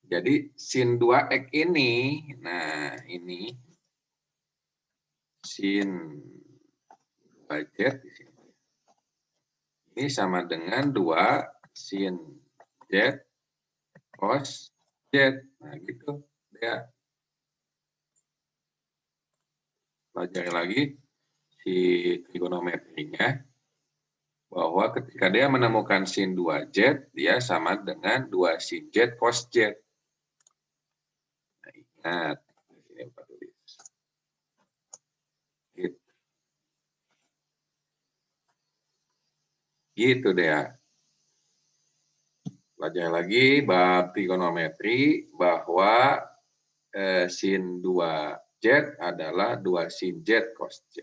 Jadi sin 2X ini, nah ini sin 2Z di sini. Ini sama dengan 2 sin Z cos Z. Nah, gitu. Ya. Pelajari lagi si trigonometrinya, bahwa ketika dia menemukan sin 2Z, dia sama dengan 2 sin Z cos Z. Nah, ingat. Di sini Bapak tulis. Gitu. Gitu deh ya. Pelajari lagi bab trigonometri bahwa sin 2Z adalah 2 sin Z cos Z.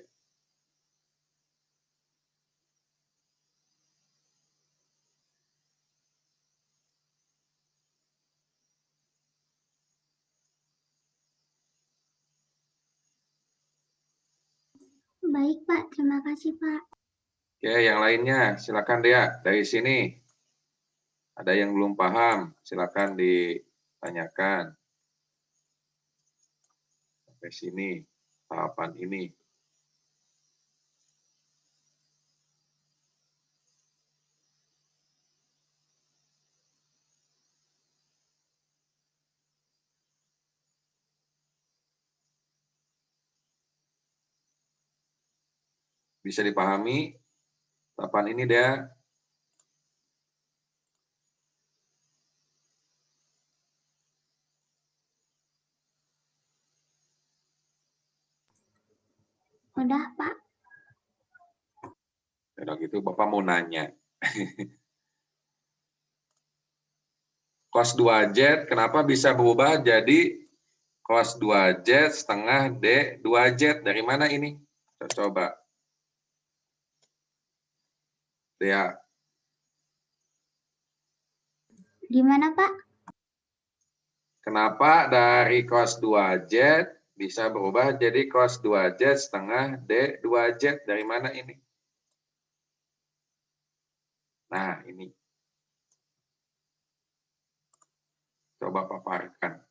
Baik, Pak. Terima kasih, Pak. Oke, yang lainnya silakan Dea dari sini. Ada yang belum paham, silakan ditanyakan. Sampai sini, tahapan ini. Bisa dipahami tahapan ini Dea? Udah, Pak. Kalau gitu Bapak mau nanya. Cos 2Z kenapa bisa berubah jadi cos 2Z setengah D 2Z? Dari mana ini? Coba. Dea, Gimana, Pak? kenapa dari cos 2Z bisa berubah jadi cos 2Z setengah D 2Z? Dari mana ini? Nah, ini. Coba paparkan.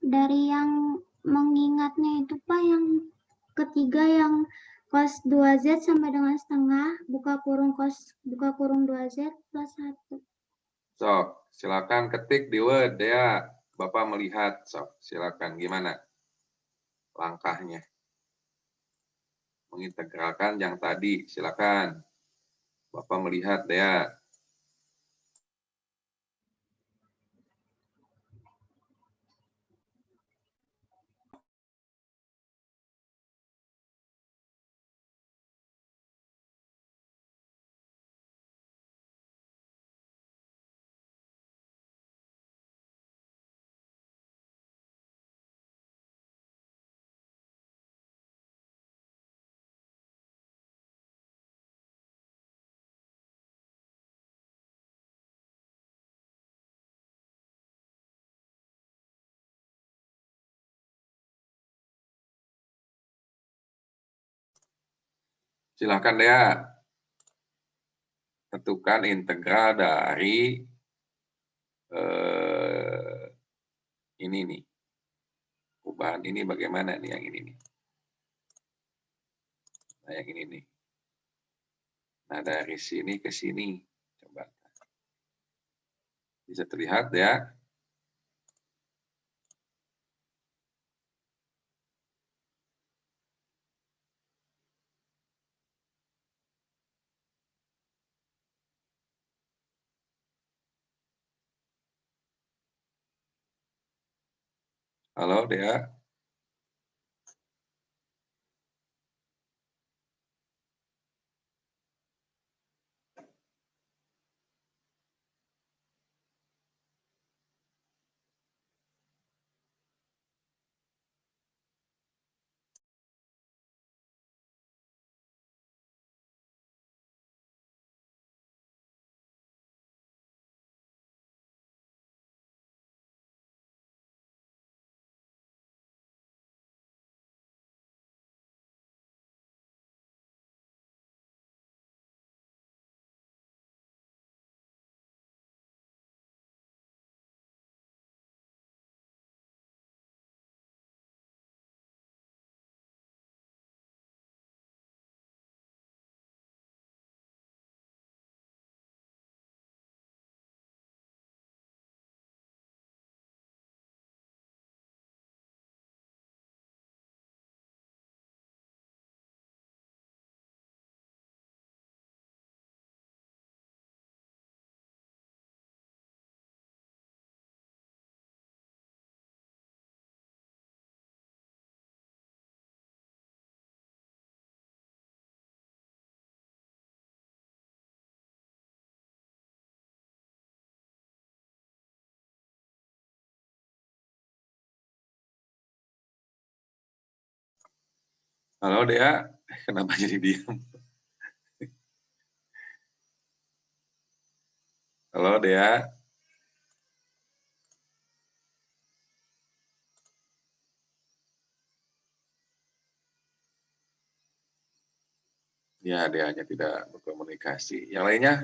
Dari yang mengingatnya itu, Pak, yang ketiga yang cos 2Z sama dengan setengah, buka kurung 2Z plus 1. Sok, silakan ketik di Word ya. Bapak melihat, sok, silakan gimana langkahnya. Mengintegralkan yang tadi, silakan. Bapak melihat ya. Silakan ya. Tentukan integral dari ini nih. Perubahan ini bagaimana nih yang ini nih. Nah, yang ini nih. Nah, dari sini ke sini. Coba. Bisa terlihat ya. Halo, Dea. Halo Dea, kenapa jadi diam? Halo Dea. Ya, Deanya tidak berkomunikasi. Yang lainnya,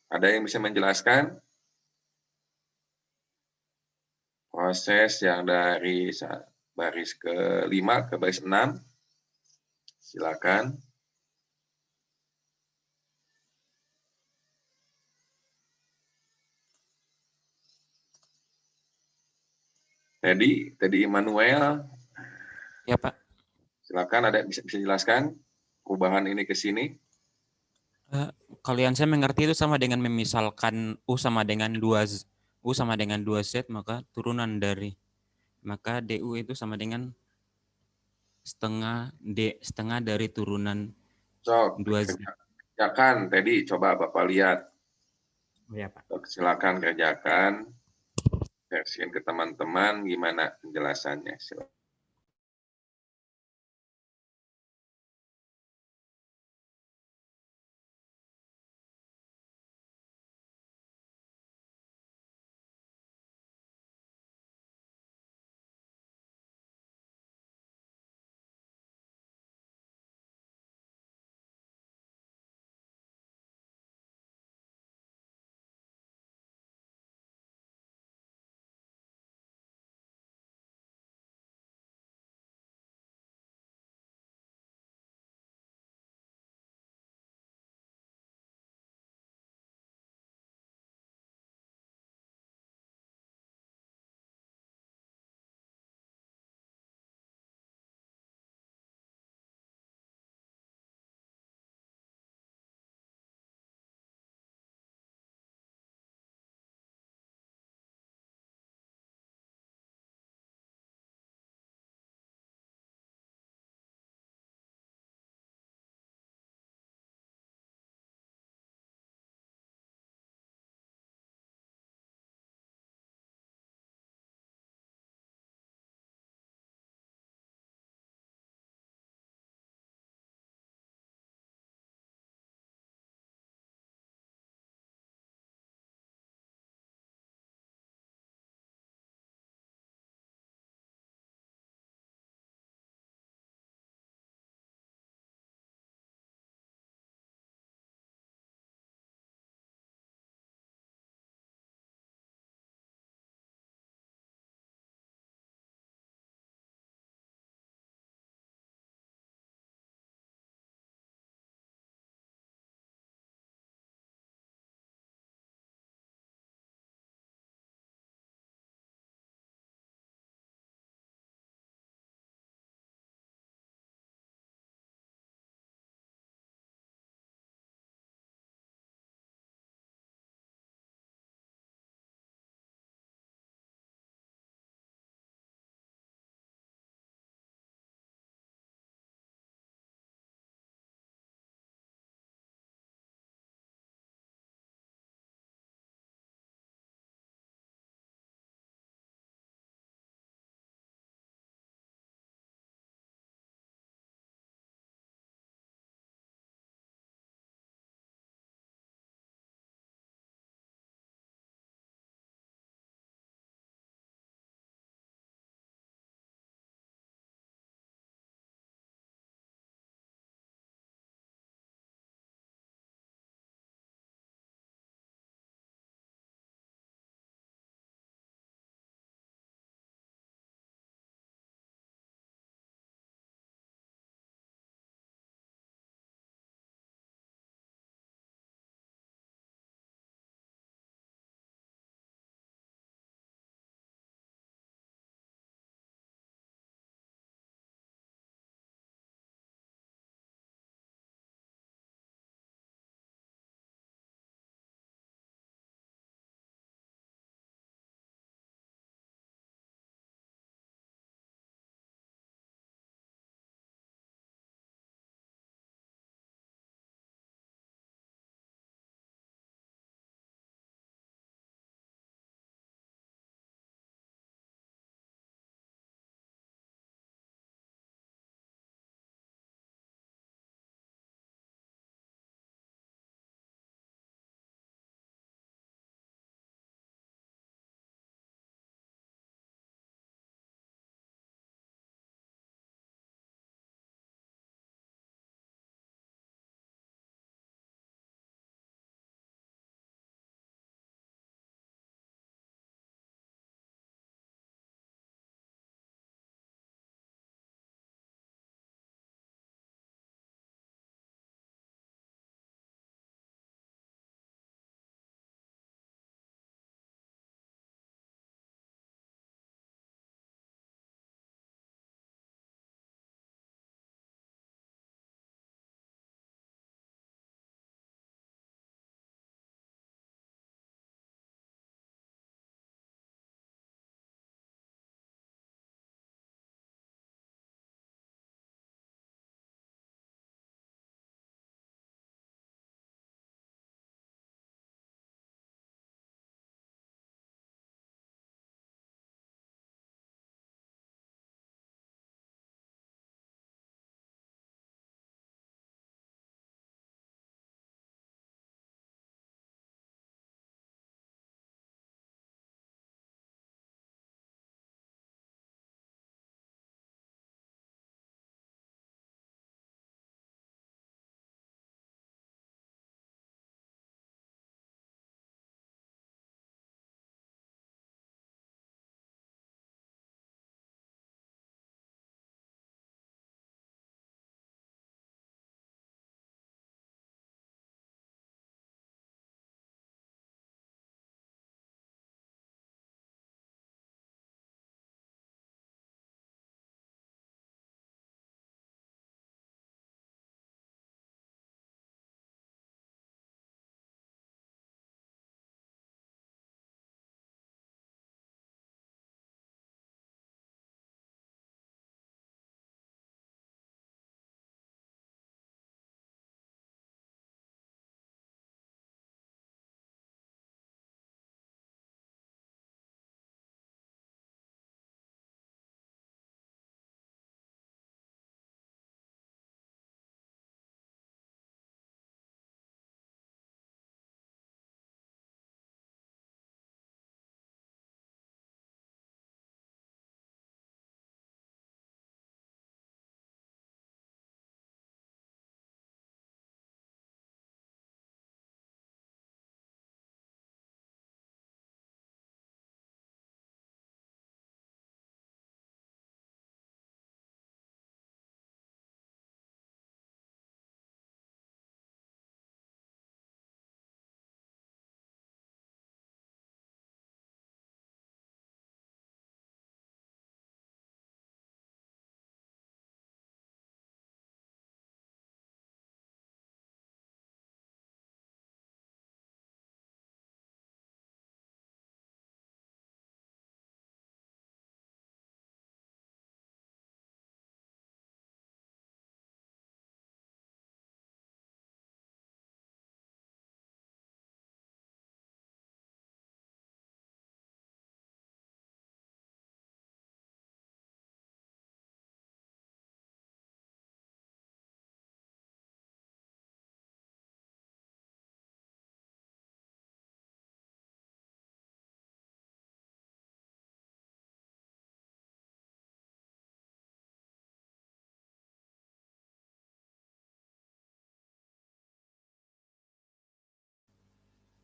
ada yang bisa menjelaskan proses yang dari baris ke-5 ke baris 6? Silakan. Teddy Immanuel, Ya, Pak. silakan ada bisa jelaskan perubahan ini ke sini. Kalau yang saya mengerti itu sama dengan memisalkan U sama dengan 2Z, maka turunan dari maka DU itu sama dengan setengah dari turunan So, 2Z. kerjakan Teddy, coba Bapak lihat. Ya, Pak. Silakan kerjakan. Versiin ke teman-teman gimana penjelasannya. Silakan.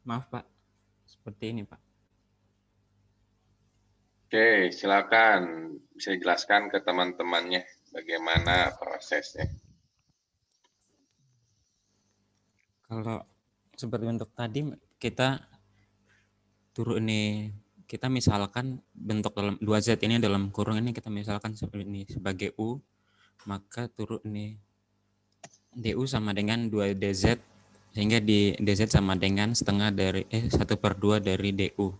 Maaf Pak, seperti ini Pak. Oke, silakan bisa dijelaskan ke teman-temannya bagaimana prosesnya. Kalau seperti bentuk tadi kita kita misalkan bentuk dalam 2Z ini dalam kurung ini kita misalkan seperti ini sebagai U, maka turun ini DU sama dengan 2DZ sehingga di DZ sama dengan setengah dari 1/2 dari DU.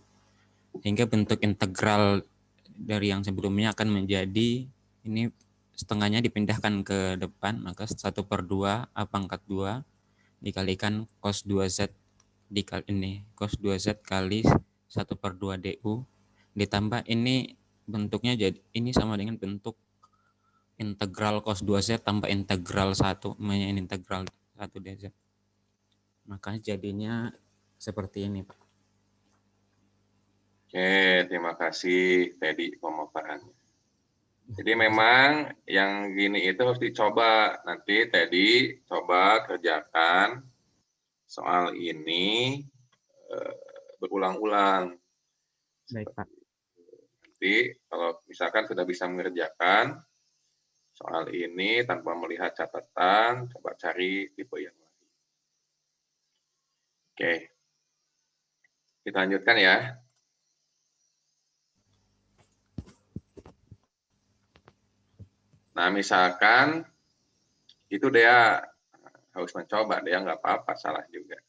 Sehingga bentuk integral dari yang sebelumnya akan menjadi ini setengahnya dipindahkan ke depan, maka 1/2 A pangkat 2 dikalikan cos 2Z dikali ini cos 2Z kali 1/2 DU ditambah ini bentuknya jadi ini sama dengan bentuk integral cos 2Z tambah integral 1 integral 1 DZ. Maka jadinya seperti ini Pak. Oke, terima kasih Teddy pemaparannya. Jadi memang yang gini itu harus dicoba. Nanti Teddy coba kerjakan soal ini berulang-ulang. Baik Pak. Nanti kalau misalkan sudah bisa mengerjakan soal ini tanpa melihat catatan, coba cari tipe yang lain. Oke, kita lanjutkan ya. Nah, misalkan itu dia harus mencoba, dia nggak apa-apa, salah juga.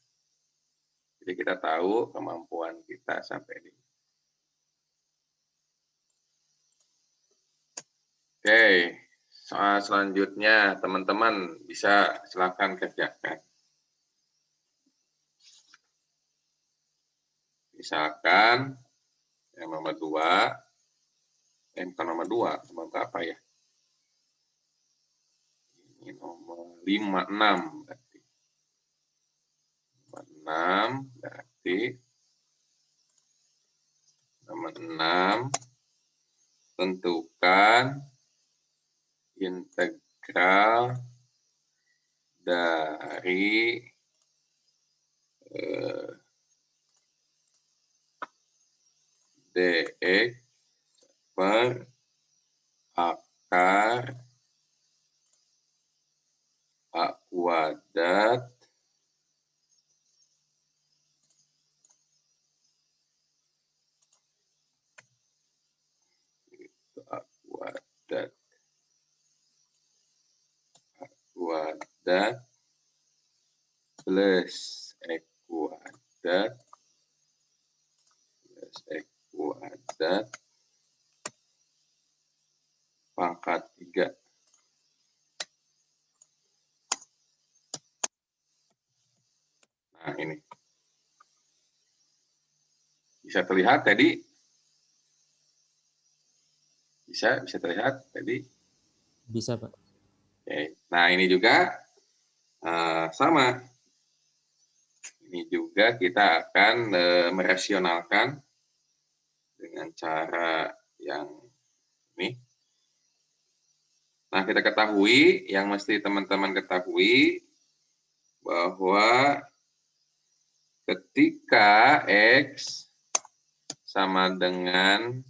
Jadi kita tahu kemampuan kita sampai di. Oke, soal selanjutnya teman-teman bisa silakan kerjakan. Misalkan yang nomor 2, bukan nomor 2, nomor berapa ya? Ini nomor 56 berarti. Nomor 6 berarti nomor 6 tentukan integral dari dx per akar A kuadrat plus X kuadrat pangkat 3. Nah, ini. Bisa terlihat tadi? Bisa terlihat tadi? Bisa Pak. Oke. Nah, ini juga sama. Ini juga kita akan merasionalkan dengan cara yang ini. Nah, kita ketahui, yang mesti teman-teman ketahui, bahwa ketika X sama dengan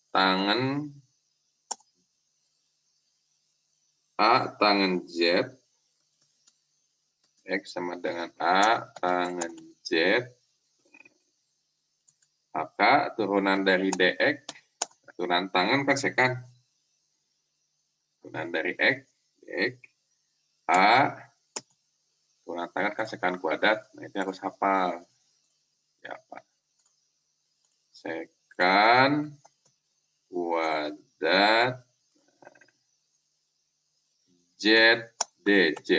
tangen A tangen Z, X sama dengan A tangen Z, maka turunan dari DX, turunan tangen kan sekan, turunan dari X, DX, A, turunan tangen kan sekan kuadrat, nah itu harus hafal. Ya, Pak. Sekan kuadrat Z dz.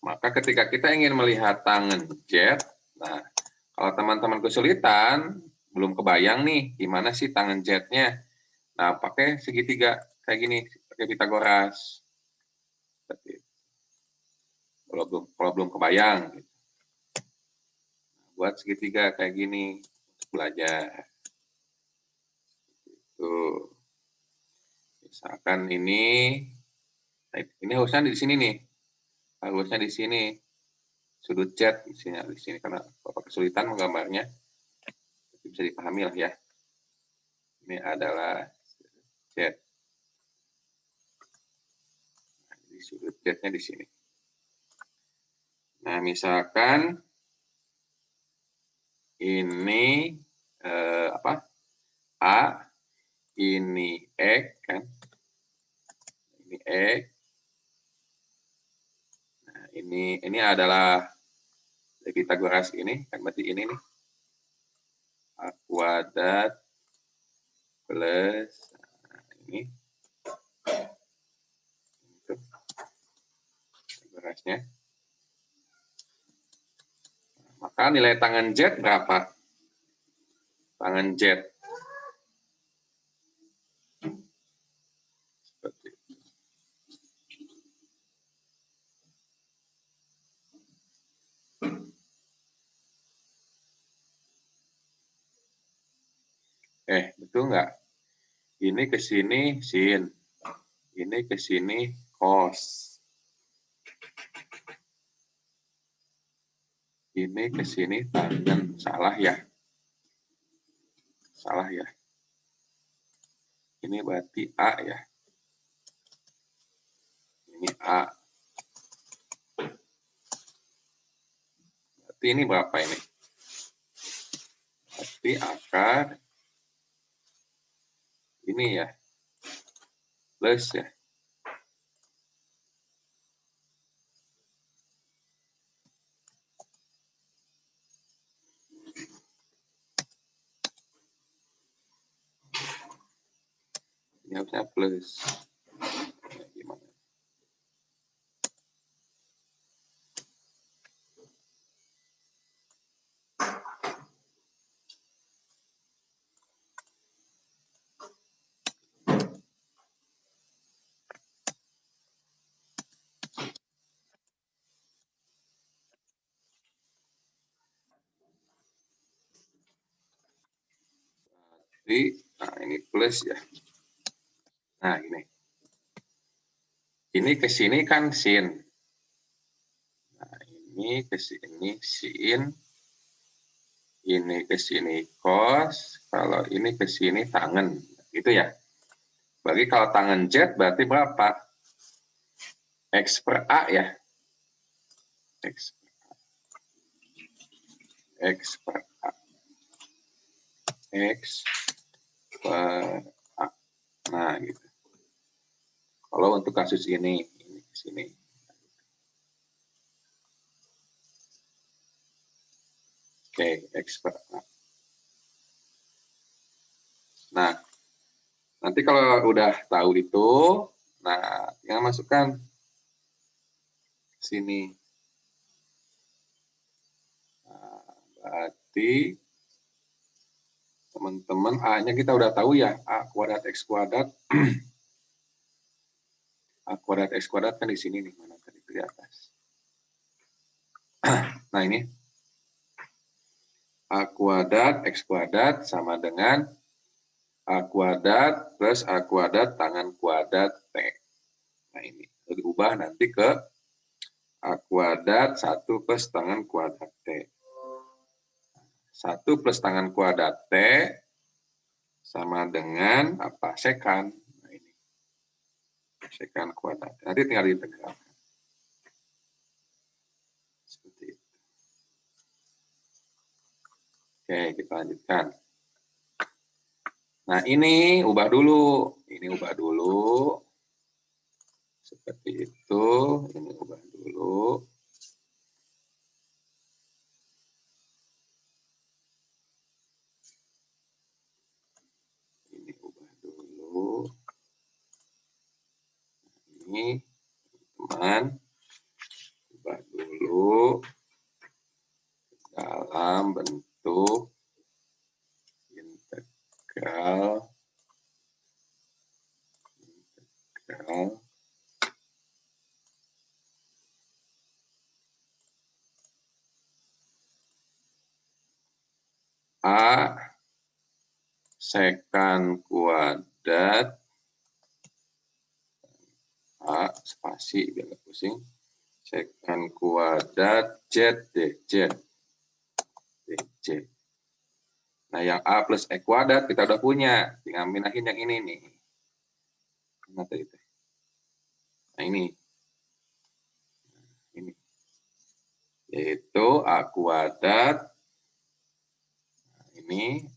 Maka ketika kita ingin melihat tangen Z, nah kalau teman-teman kesulitan, belum kebayang nih gimana sih tangen Z-nya. Nah, pakai segitiga kayak gini, pakai Pitagoras. Kalau belum kebayang, gitu. Buat segitiga kayak gini untuk belajar. Tuh. Misalkan ini Nah, ini harusnya di sini nih. Harusnya di sini. Sudut Z di sini karena Bapak kesulitan menggambarnya. Bisa dipahami lah ya. Ini adalah Z. Nah, jadi sudut Z-nya di sini. Nah, misalkan ini apa? A, ini X kan? Ini X. Nah, ini adalah Pythagoras ini kan berarti ini nih. A kuadrat plus ini itu Pythagorasnya. Maka nilai tangan Z berapa? Tangan Z. Seperti itu. Betul nggak? Ini ke sini sin. Ini ke sini cos. Ini ke sini tangen. Salah ya? Salah ya? Ini berarti A ya? Ini A. Berarti ini berapa ini? Berarti akar ini ya? Plus ya? Ini harusnya plus. Gimana? Nah ini plus ya. Nah ini. Ini ke sini kan sin. Nah ini ke sini sin. Ini ke sini cos. Kalau ini ke sini tangen. Gitu ya. Berarti kalau tangen Z berarti berapa? X per A ya. X per A. X per A. Nah gitu. Kalau untuk kasus ini ke sini. Oke, X per A. Nah, nanti kalau udah tahu itu, nah tinggal masukkan sini. Nah, berarti teman-teman A-nya kita udah tahu ya, A kuadrat X kuadrat. A kuadrat X kuadrat kan di sini nih, mana tadi di atas. Nah ini A kuadrat X kuadrat sama dengan A kuadrat plus A kuadrat tangan kuadrat T. Nah ini diubah nanti ke A kuadrat 1 plus tangan kuadrat T. 1 plus tangan kuadrat T sama dengan apa? Sekan. Nah ini. Sekan kuadrat. Nanti tinggal ditegalkan. Seperti itu. Oke, kita lanjutkan. Nah, ini ubah dulu. Ini ubah dulu. Seperti itu. Ini ubah dulu. Ini ubah dulu. Ini, teman. Ubah dulu. Dalam bentuk integral A sekan kuadrat A spasi biar nggak pusing. Sekan kuadrat Z dz. Nah, yang A plus E kuadrat kita udah punya. Tinggal pindahin yang ini nih. Nah, ini. Yaitu A kuadrat. Nah, ini.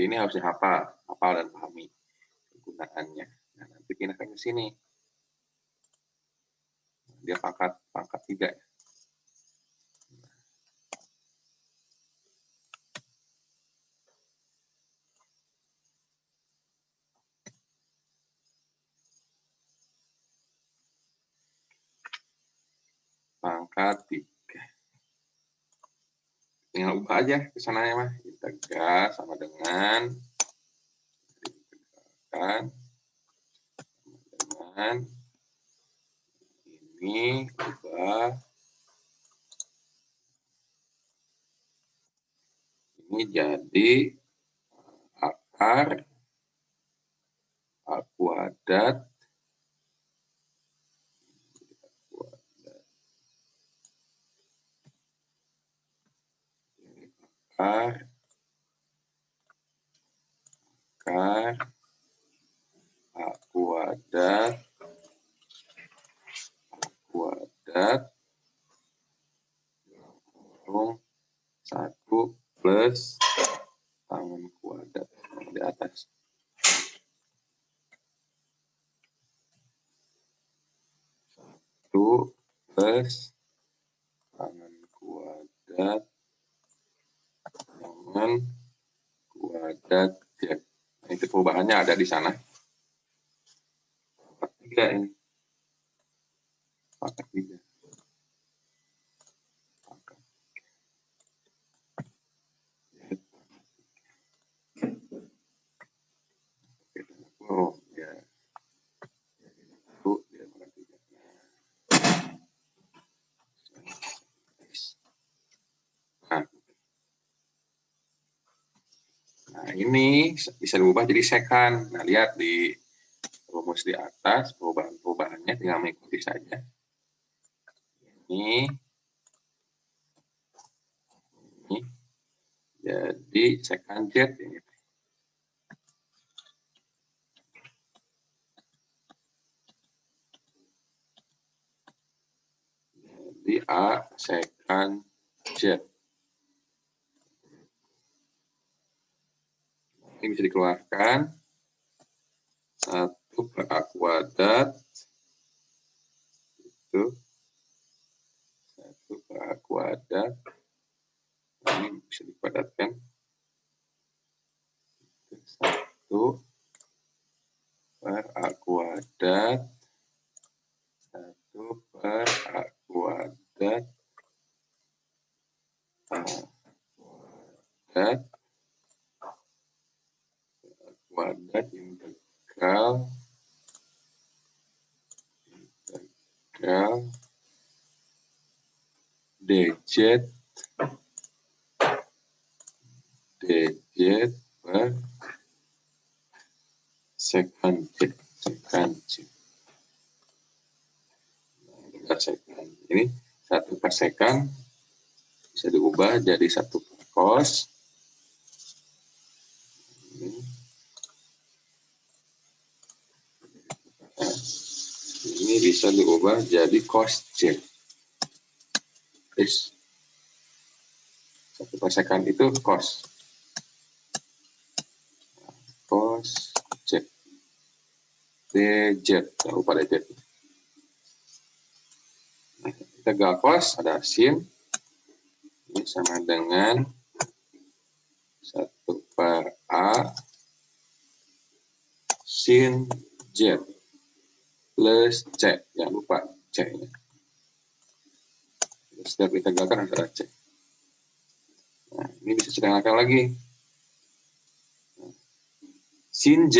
Ini harus dihafal. Hafal dan pahami kegunaannya. Nah, nanti pindahkan ke sini. Dia pangkat 3 ya. Pangkat 3. Tinggal ubah aja ke sana ya mah. Integral sama dengan ini ubah ini jadi akar A kuadrat akar A kuadrat kurung 1 plus tangan kuadrat di atas. Itu plus tangan kuadrat dengan kuadrat Z. Nah, itu perubahannya ada di sana. Pangkat 3 ini. Pangkat 3. Oh, ya. Itu dia pangkat 3. Nah, ini bisa diubah jadi sekan. Nah, lihat di rumus di atas, perubahan-perubahannya tinggal mengikuti saja. Ini jadi sekan Z ini. Jadi A sekan Z. Ini bisa dikeluarkan 1 per A kuadrat itu 1 per A kuadrat ini bisa dipadatkan 1 per A kuadrat 1 per A kuadrat kuadrat integral dz per sekan Z. Ini 1 per sekan bisa diubah jadi 1 per cos. Ini bisa diubah jadi cos Z. 1 per sekan itu cos. Cos Z. dz. Jangan lupa dz. Nah, integral cos ada sin. Ini sama dengan 1 per A sin Z plus C. Jangan lupa C-nya. Setiap integralkan antara C. Nah, ini bisa diterangkan lagi. Sin Z,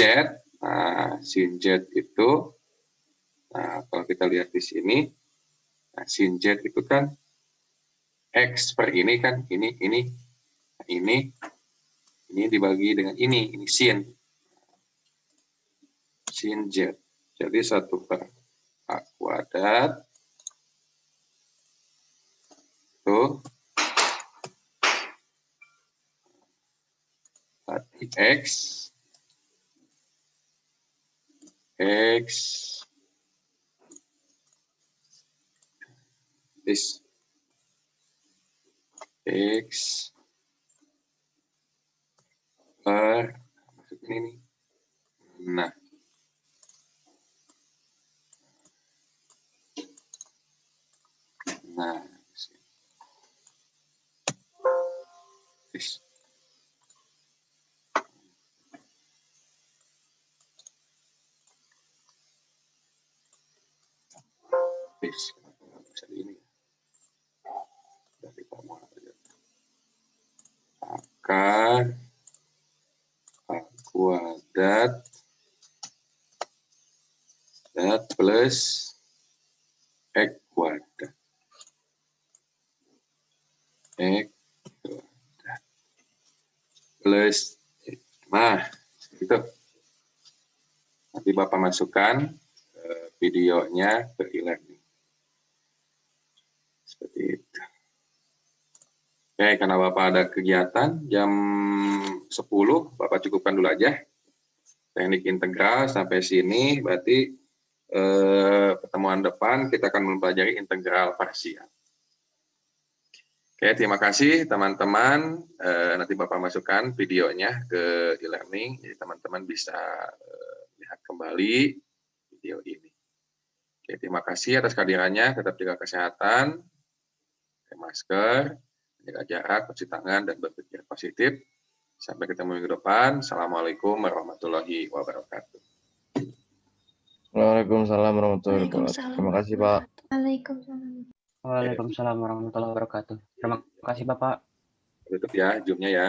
nah, sin Z itu, nah, kalau kita lihat di sini, nah, sin Z itu kan X per ini kan, ini dibagi dengan ini sin. sin Z. Jadi 1/A kuadrat itu berarti X this X per ini. Nah, this. This. Bisa di ini. Dari formula aja. Akar A kuadrat plus X kuadrat. X kuadrat plus X. Nah, itu. Nanti Bapak masukkan videonya ke e-learning. Seperti itu. Oke, karena Bapak ada kegiatan jam 10, Bapak cukupkan dulu aja. Teknik integral sampai sini, berarti pertemuan depan kita akan mempelajari integral parsial. Oke, terima kasih teman-teman. Nanti Bapak masukkan videonya ke e-learning, jadi teman-teman bisa lihat kembali video ini. Oke, terima kasih atas kehadirannya. Tetap jaga kesehatan, pakai masker, jaga jarak, cuci tangan, dan berpikir positif. Sampai ketemu minggu depan. Assalamualaikum warahmatullahi wabarakatuh. Waalaikumsalam warahmatullahi wabarakatuh. Terima kasih, Pak. Waalaikumsalam. Waalaikumsalam warahmatullahi wabarakatuh. Terima kasih, Bapak. Tutup ya, Zoom-nya ya.